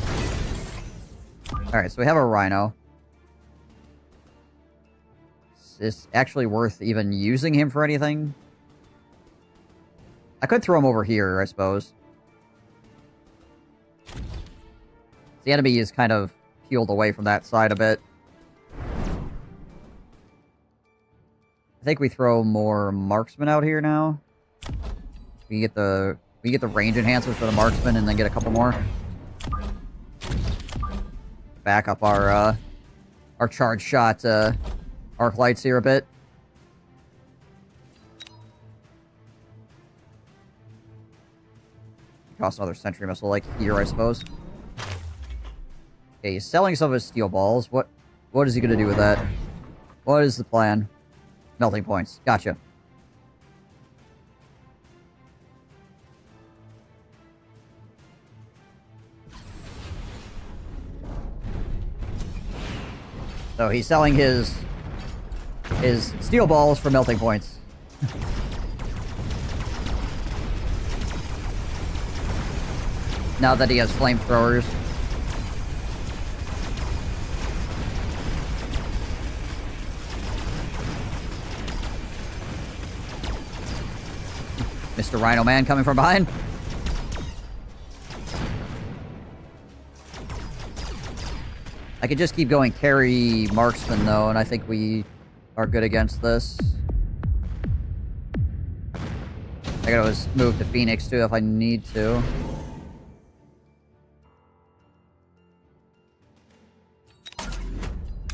Alright, so we have our Rhino. Is this actually worth even using him for anything? I could throw him over here, I suppose. The enemy is kind of peeled away from that side a bit. I think we throw more marksmen out here now. We get the range enhancers for the marksman and then get a couple more. Back up our charge shot arc lights here a bit. Cost another sentry missile like here, I suppose. Okay, he's selling some of his steel balls. What is he gonna do with that? What is the plan? Melting points. Gotcha. So he's selling his steel balls for melting points. Now that he has flamethrowers. Mr. Rhino Man coming from behind. I could just keep going carry marksman though, and I think we are good against this. I could always move to Phoenix too if I need to.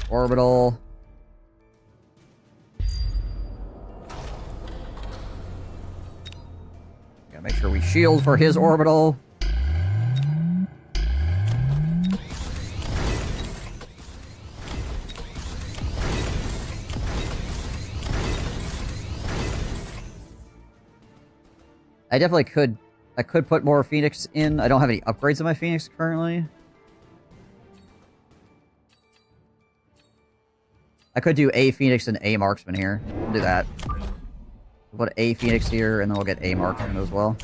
Orbital. Gotta make sure we shield for his orbital. I definitely could... I could put more Phoenix in. I don't have any upgrades in my Phoenix currently. I could do a Phoenix and a Marksman here. I'll do that. We'll put a Phoenix here, and then we'll get a Marksman as well.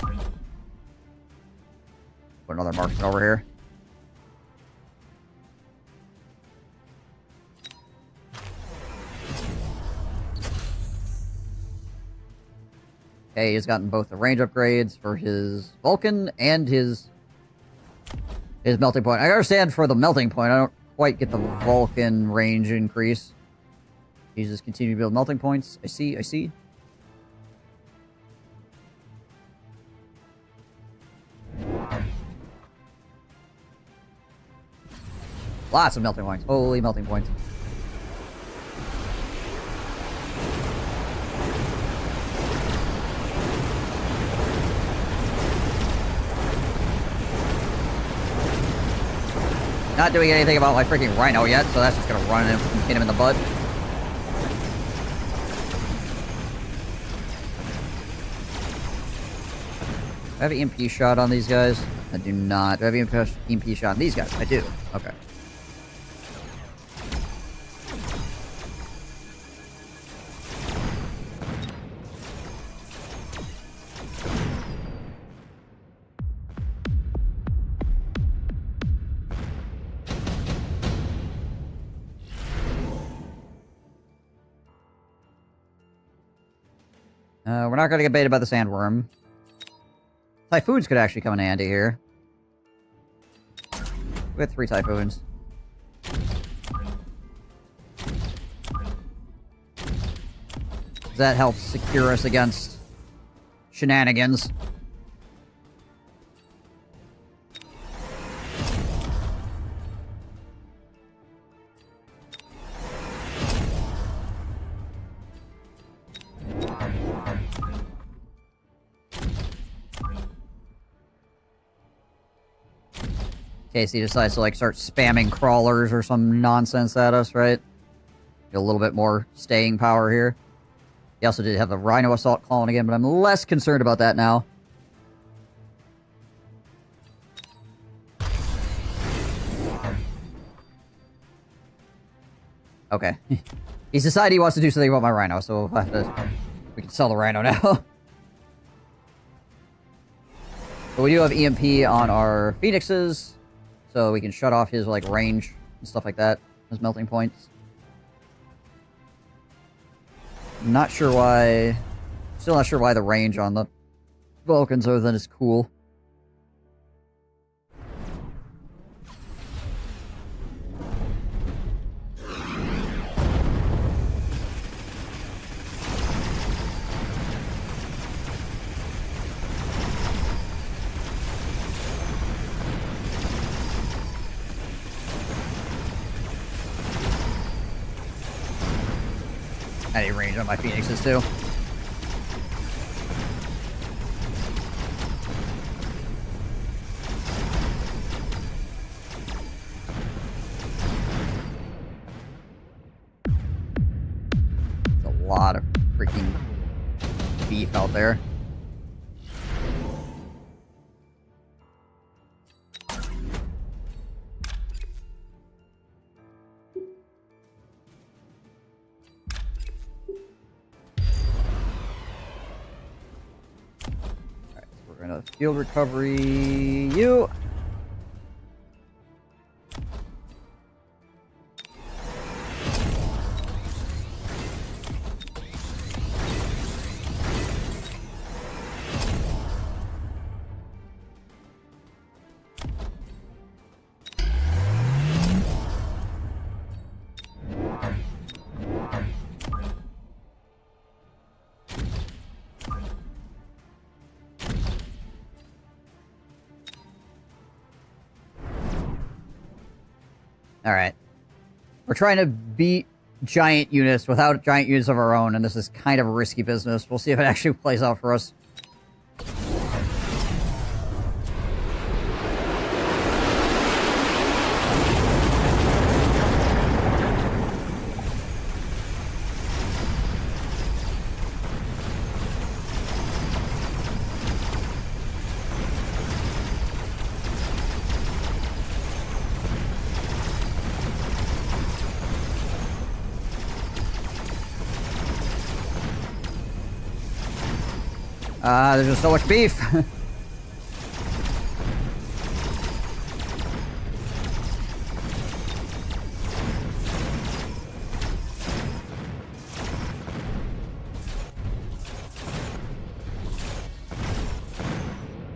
Put another Marksman over here. Okay, he's gotten both the range upgrades for his Vulcan and his melting point. I understand for the melting point, I don't quite get the Vulcan range increase. He just continue to build melting points. I see, I see. Lots of melting points. Holy melting points. Not doing anything about my freaking Rhino yet, so that's just gonna run him and hit him in the butt. Do I have an EMP shot on these guys? I do not. Do I have an EMP shot on these guys? I do. Okay. We're not gonna get baited by the sandworm. Typhoons could actually come in handy here. We had 3 typhoons. That helps secure us against shenanigans. In case he decides to, like, start spamming crawlers or some nonsense at us, right? Get a little bit more staying power here. He also did have the Rhino Assault calling again, but I'm less concerned about that now. Okay. He's decided he wants to do something about my Rhino, so we'll have to... We can sell the Rhino now. But we do have EMP on our Phoenixes, so we can shut off his, like, range and stuff like that. His melting points. Not sure why... Still not sure why the range on the Vulcans other than it's cool. I need range on my Phoenixes too. It's a lot of freaking beef out there. Field recovery, you. Alright. We're trying to beat giant units without giant units of our own, and this is kind of a risky business. We'll see if it actually plays out for us. There's just so much beef.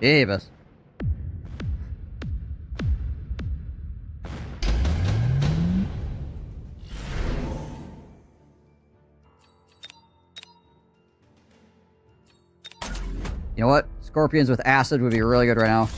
Davis. You know what? Scorpions with acid would be really good right now.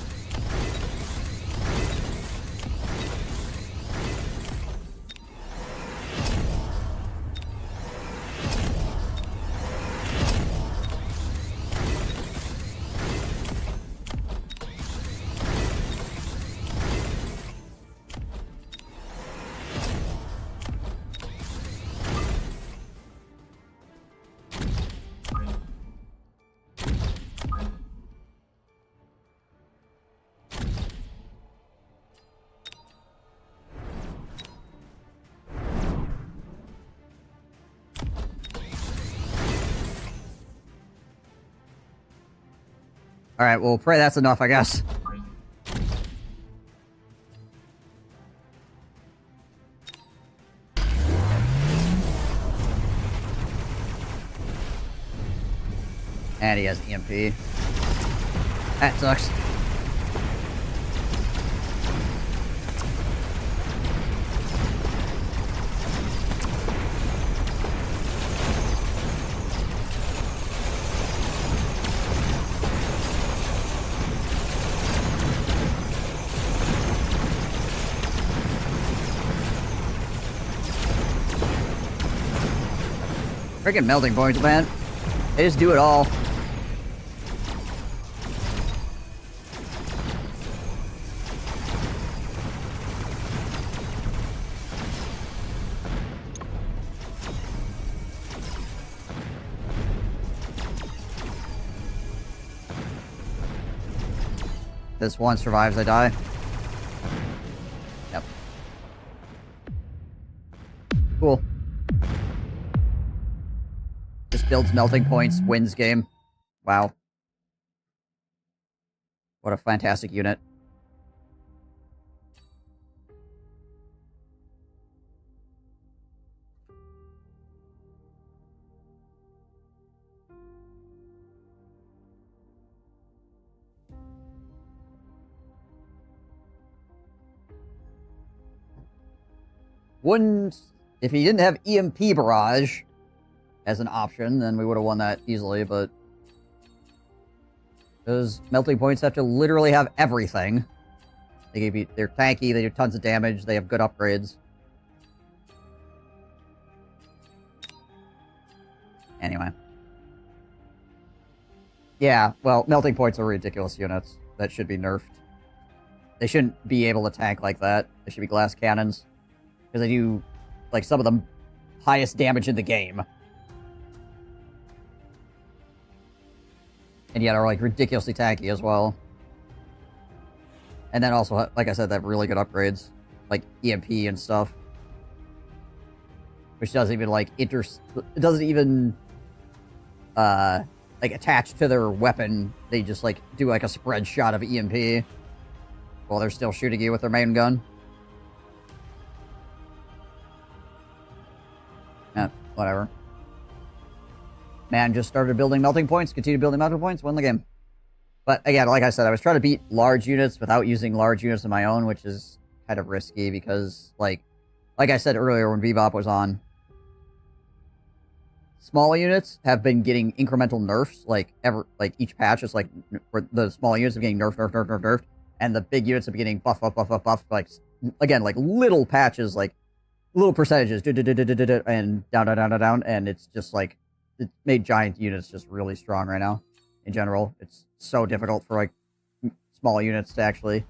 Alright, well, pray that's enough, I guess. And he has EMP. That sucks. Freaking melting points, man. They just do it all. This one survives, I die. Yep. Cool. Just builds melting points, wins game. Wow. What a fantastic unit. Wouldn't... If he didn't have EMP Barrage as an option, then we would have won that easily, but... Those melting points have to literally have everything. They're tanky, they do tons of damage, they have good upgrades. Anyway. Yeah, well, melting points are ridiculous units that should be nerfed. They shouldn't be able to tank like that. They should be glass cannons. Because they do, like, some of the highest damage in the game. And yet are, like, ridiculously tanky as well. And then also, like I said, they have really good upgrades. Like, EMP and stuff. Which doesn't even, like, it doesn't even, like, attach to their weapon. They just, like, do, like, a spread shot of EMP. While they're still shooting you with their main gun. Yeah, whatever. Man just started building melting points, continue building melting points, win the game. But again, like I said, I was trying to beat large units without using large units of my own, which is kind of risky because, like I said earlier when Bebop was on, small units have been getting incremental nerfs, like each patch is like, the small units are getting nerfed, and the big units are getting buff, like, again, like little patches, like little percentages, and down, and it's just like, it made giant units just really strong right now. In general, it's so difficult for, like, small units to actually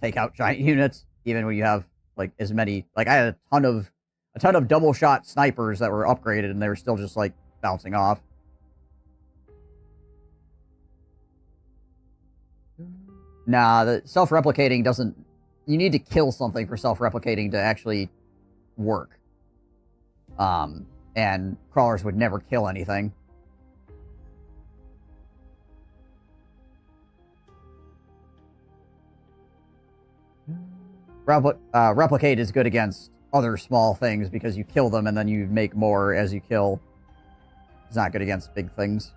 take out giant units, even when you have, like, as many, like, I had a ton of double shot snipers that were upgraded, and they were still just, like, bouncing off. Nah, the self-replicating doesn't... You need to kill something for self-replicating to actually work. And crawlers would never kill anything. Replicate is good against other small things because you kill them and then you make more as you kill. It's not good against big things.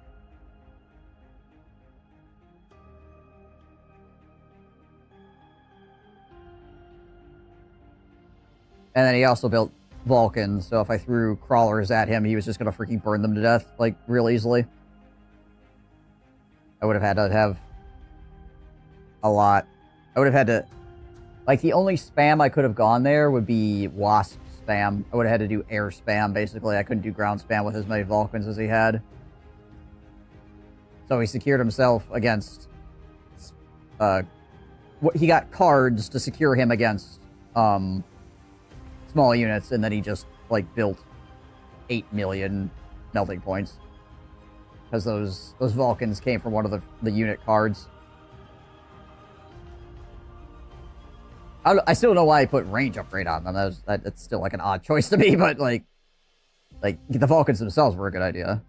And then he also built Vulcans, so if I threw crawlers at him, he was just gonna freaking burn them to death, like, real easily. I would have had to have a lot. I would have had to... Like, the only spam I could have gone there would be Wasp spam. I would have had to do air spam, basically. I couldn't do ground spam with as many Vulcans as he had. So he secured himself against... he got cards to secure him against, small units, and then he just, like, built 8 million melting points. Because those Vulcans came from one of the unit cards. I still don't know why I put range upgrade on them. That's still, like, an odd choice to me, but, like, the Vulcans themselves were a good idea.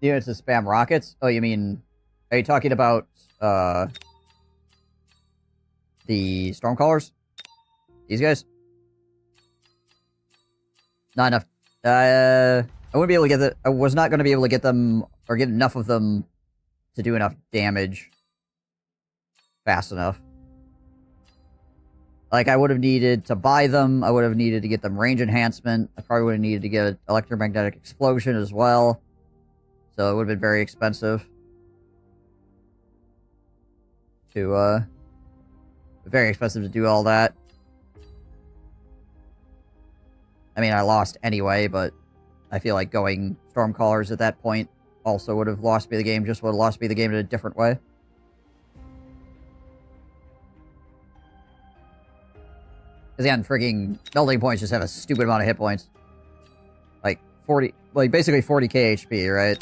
units to spam rockets? Oh, you mean... Are you talking about, the Stormcallers? These guys? Not enough. I wouldn't be able to get I was not going to be able to get them, or get enough of them to do enough damage fast enough. Like, I would have needed to buy them, I would have needed to get them range enhancement, I probably would have needed to get electromagnetic explosion as well. So it would have been very expensive. Very expensive to do all that. I mean, I lost anyway, but I feel like going Stormcallers at that point also would have lost me the game, just would have lost me the game in a different way. Because again, frigging melting points just have a stupid amount of hit points. Like 40, like basically 40k HP, right?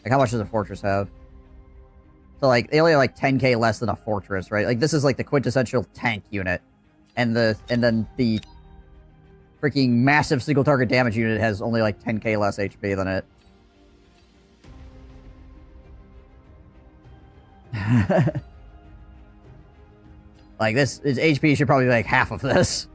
Like how much does a fortress have? So like they only have like 10k less than a fortress, right? Like this is like the quintessential tank unit. And then the freaking massive single target damage unit has only like 10k less HP than it. Like this HP should probably be like half of this.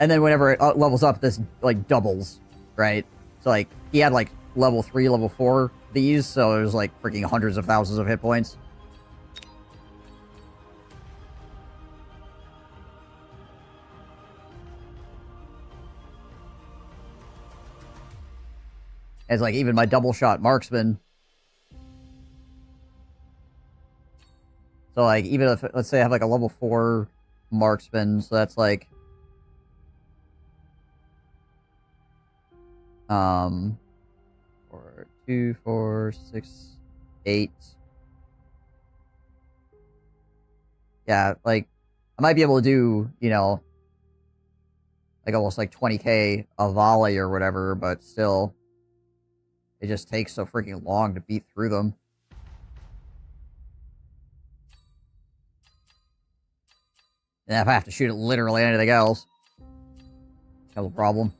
And then whenever it levels up, this like doubles, right? So like he had like level 3, level 4 these, so there's like freaking hundreds of thousands of hit points. It's like even my double shot marksman. So like even if, let's say I have like a level 4 marksman, so that's like 4, 2, 4, 6, 8. Yeah, like I might be able to do, you know, like almost like 20k a volley or whatever, but still it just takes so freaking long to beat through them. And if I have to shoot it literally anything else, no problem.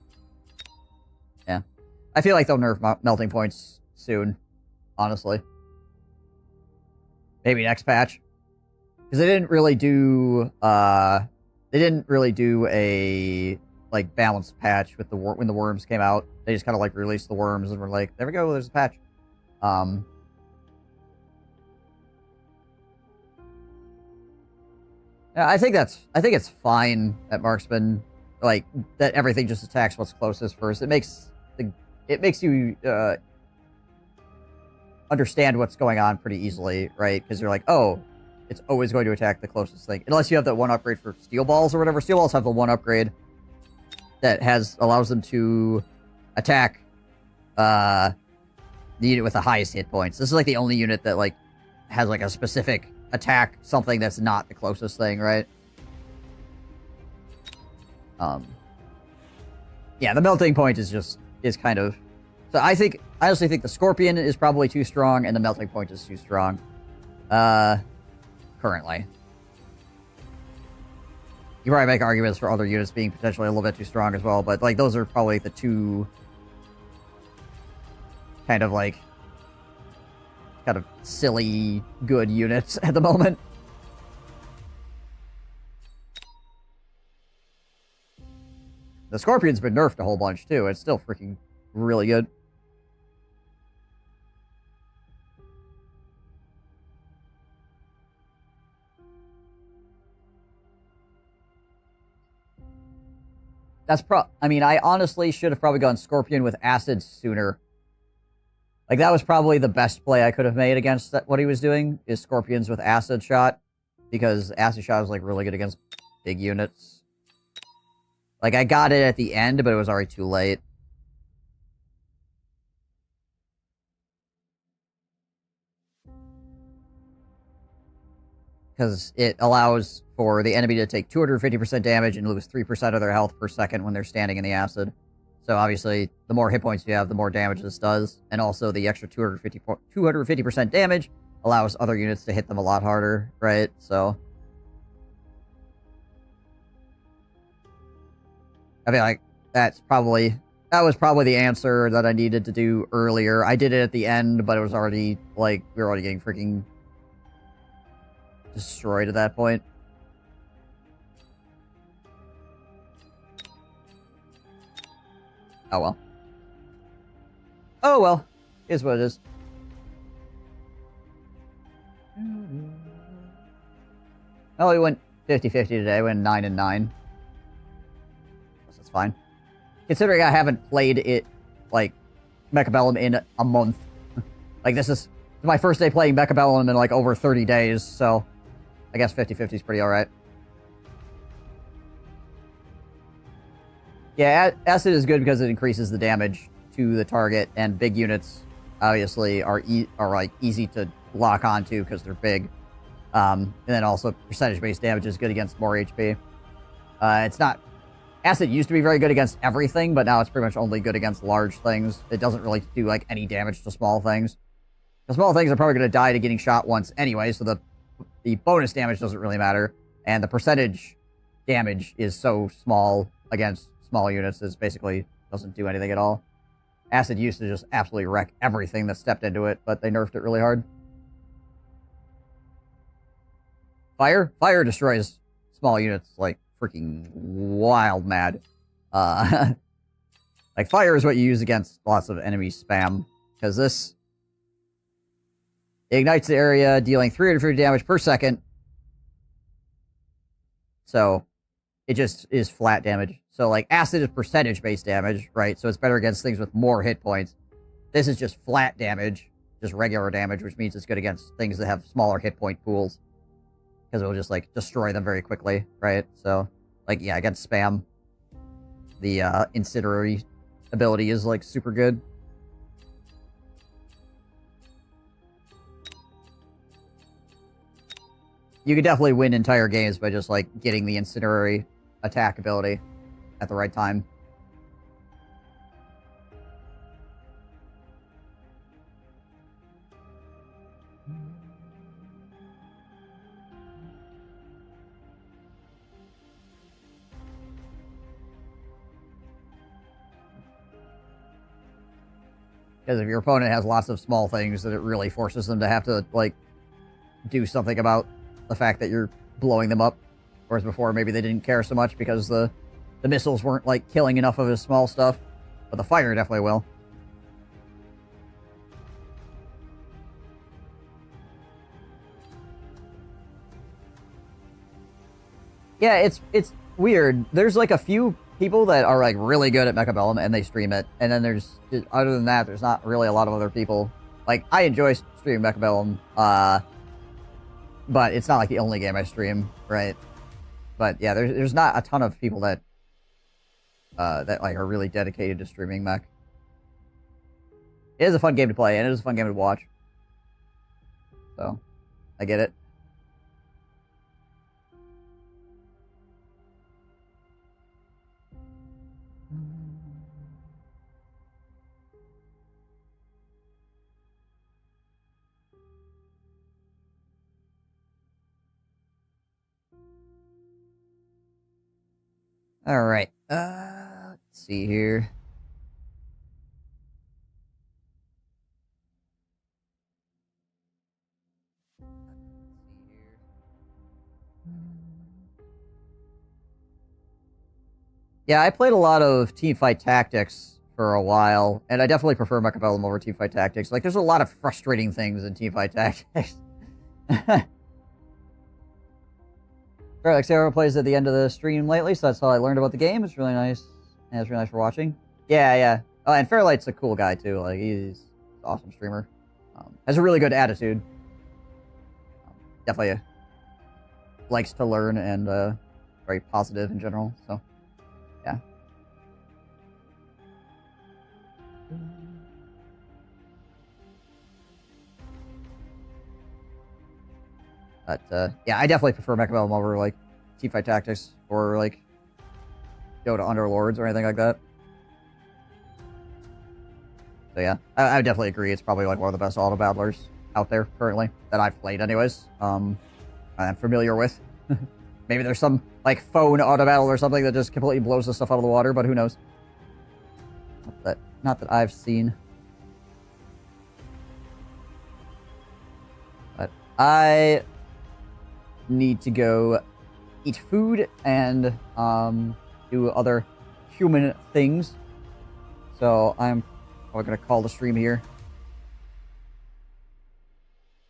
Yeah. I feel like they'll nerf melting points soon, honestly. Maybe next patch. Because they didn't really do, a, like, balanced patch with when the worms came out. They just kind of, like, released the worms and were like, there we go, there's a patch. Yeah, I think it's fine that marksman, like, that everything just attacks what's closest first. It makes you understand what's going on pretty easily, right? Because you're like, oh, it's always going to attack the closest thing. Unless you have that one upgrade for steel balls or whatever. Steel balls have the one upgrade that allows them to attack the unit with the highest hit points. This is like the only unit that like has like a specific attack something that's not the closest thing, right? Yeah, the melting point is kind of... So I honestly think the Scorpion is probably too strong and the melting point is too strong. Currently. You probably make arguments for other units being potentially a little bit too strong as well, but like those are probably the two kind of silly good units at the moment. The Scorpion's been nerfed a whole bunch too. It's still freaking really good. I mean, I honestly should have probably gone Scorpion with Acid sooner. Like, that was probably the best play I could have made against what he was doing, is Scorpions with Acid Shot. Because Acid Shot is, like, really good against big units. Like, I got it at the end, but it was already too late. Because it allows for the enemy to take 250% damage and lose 3% of their health per second when they're standing in the acid. So obviously, the more hit points you have, the more damage this does. And also, the extra 250% damage allows other units to hit them a lot harder, right? So... I feel like that was probably the answer that I needed to do earlier. I did it at the end, but it was already, like, we were already getting freaking destroyed at that point. Oh well. Oh well. Is what it is. Oh, we went 50-50 today. We went 9 and 9. That's fine. Considering I haven't played it, like, Mechabellum in a month. Like, this is my first day playing Mechabellum in, like, over 30 days, so I guess 50-50 is pretty alright. Yeah, Acid is good because it increases the damage to the target, and big units, obviously, are like, easy to lock onto because they're big. And then also, percentage-based damage is good against more HP. It's not... Acid used to be very good against everything, but now it's pretty much only good against large things. It doesn't really do, like, any damage to small things. The small things are probably going to die to getting shot once anyway, so the bonus damage doesn't really matter. And the percentage damage is so small against small units, it basically doesn't do anything at all. Acid used to just absolutely wreck everything that stepped into it, but they nerfed it really hard. Fire destroys small units like freaking wild mad. Like, fire is what you use against lots of enemy spam, because this ignites the area, dealing 350 damage per second. So it just is flat damage. So, like, acid is percentage-based damage, right? So it's better against things with more hit points. This is just flat damage, just regular damage, which means it's good against things that have smaller hit point pools. Because it will just, like, destroy them very quickly, right? So, like, yeah, against spam, the incinerary ability is, like, super good. You could definitely win entire games by just, like, getting the incinerary attack ability at the right time. Because if your opponent has lots of small things, then it really forces them to have to, like, do something about the fact that you're blowing them up. Whereas before, maybe they didn't care so much because the missiles weren't, like, killing enough of his small stuff. But the fire definitely will. Yeah, it's weird. There's, like, a few people that are, like, really good at Mechabellum, and they stream it. And then there's, other than that, there's not really a lot of other people. Like, I enjoy streaming Mechabellum, but it's not, like, the only game I stream, right? But, yeah, there's not a ton of people that, like, are really dedicated to streaming Mech. It is a fun game to play, and it is a fun game to watch. So, I get it. All right. Let's see here. Yeah, I played a lot of Teamfight Tactics for a while, and I definitely prefer Mechabellum over Teamfight Tactics. Like, there's a lot of frustrating things in Teamfight Tactics. Like Sarah plays at the end of the stream lately, so that's how I learned about the game. It's really nice. And it's really nice for watching. Yeah, yeah. Oh, and Fairlight's a cool guy, too. Like, he's an awesome streamer. Has a really good attitude. Definitely likes to learn and very positive in general, so, yeah. But, yeah, I definitely prefer Mechabellum over, like, Teamfight Tactics or, like, Go to Underlords or anything like that. So, yeah, I would definitely agree. It's probably, like, one of the best auto-battlers out there currently that I've played anyways. I'm familiar with. Maybe there's some, like, phone auto-battle or something that just completely blows this stuff out of the water, but who knows? Not that I've seen. But I need to go eat food and do other human things. So I'm probably going to call the stream here.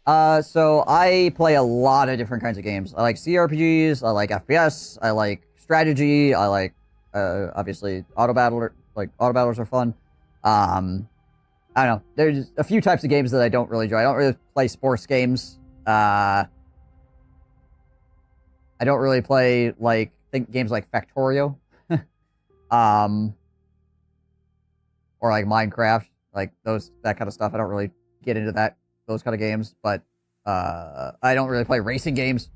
So I play a lot of different kinds of games. I like CRPGs, I like FPS, I like strategy, I like, obviously, auto battlers are fun. I don't know. There's a few types of games that I don't really enjoy. I don't really play sports games. I don't really play, like, games like Factorio. Or like Minecraft. Like, that kind of stuff. I don't really get into those kind of games. But, I don't really play racing games.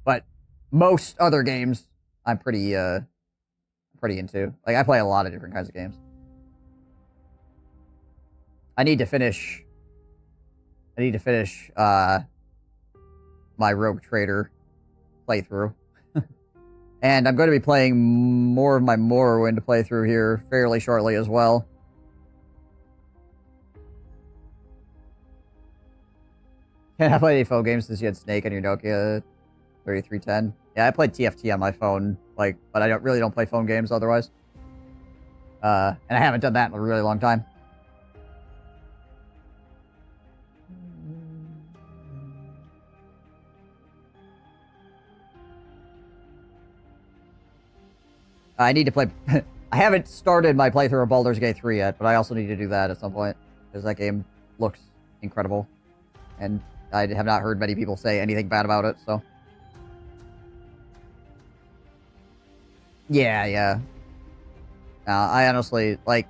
But most other games, I'm pretty into. Like, I play a lot of different kinds of games. I need to finish my Rogue Trader playthrough. And I'm going to be playing more of my Morrowind playthrough here fairly shortly as well. Can't play any phone games since you had Snake on your Nokia 3310. Yeah, I played TFT on my phone, like, but I don't play phone games otherwise. And I haven't done that in a really long time. I need to play... I haven't started my playthrough of Baldur's Gate 3 yet, but I also need to do that at some point. Because that game looks incredible. And I have not heard many people say anything bad about it, so... Yeah. I honestly, like...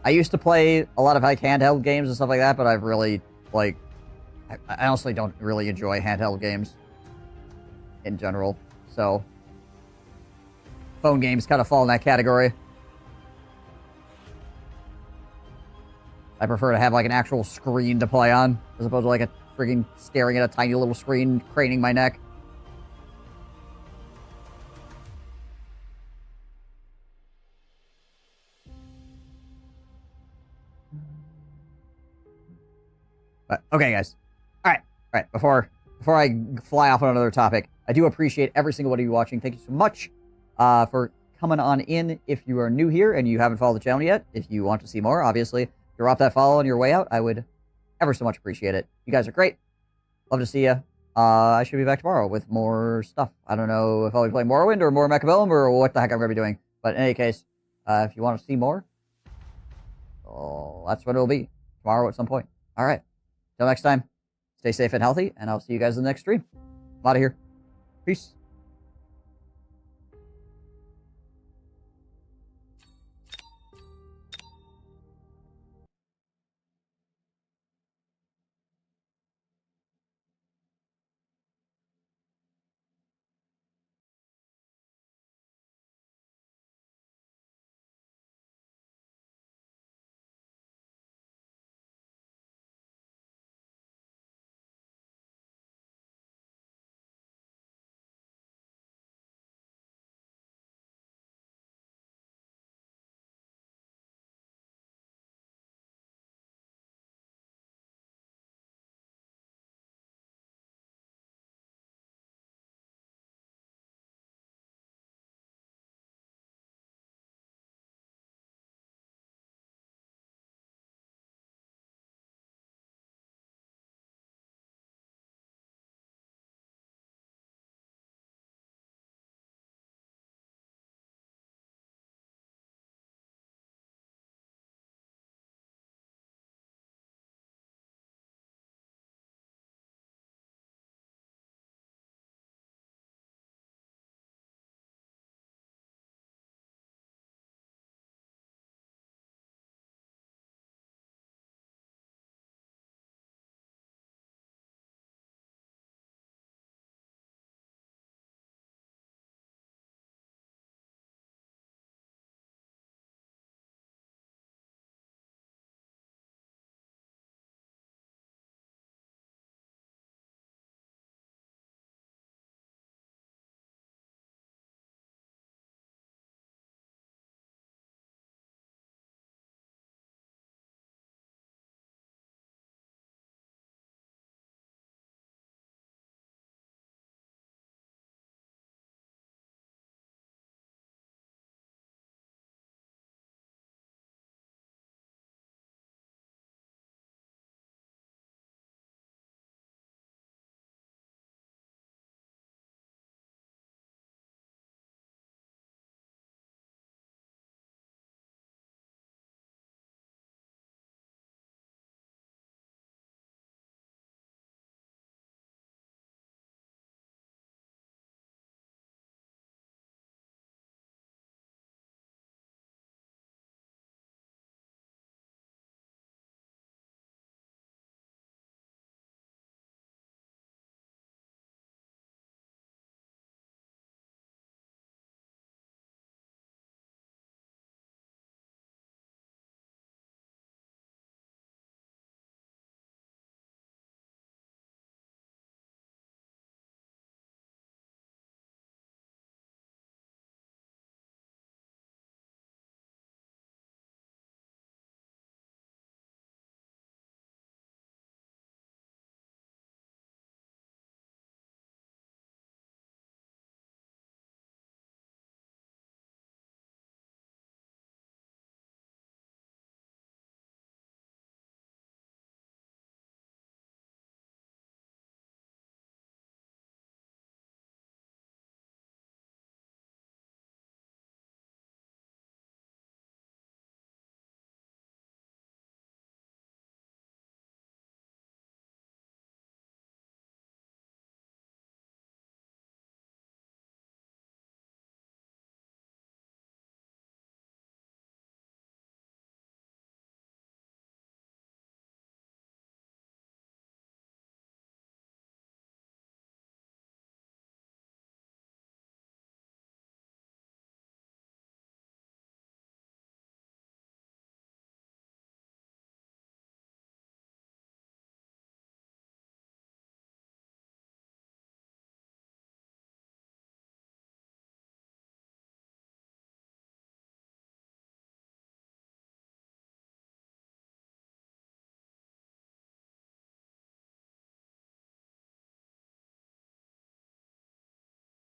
I used to play a lot of, like, handheld games and stuff like that, but I've really, like... I honestly don't really enjoy handheld games. In general, so... Phone games kind of fall in that category. I prefer to have like an actual screen to play on, as opposed to like a friggin' staring at a tiny little screen, craning my neck. But okay, guys. All right. Before I fly off on another topic, I do appreciate every single one of you watching. Thank you so much. For coming on in if you are new here and you haven't followed the channel yet. If you want to see more, obviously, drop that follow on your way out. I would ever so much appreciate it. You guys are great. Love to see you. I should be back tomorrow with more stuff. I don't know if I'll be playing Morrowind or more Mechabellum or what the heck I'm going to be doing. But in any case, if you want to see more, that's what it'll be. Tomorrow at some point. All right. Till next time, stay safe and healthy, and I'll see you guys in the next stream. I'm out of here. Peace.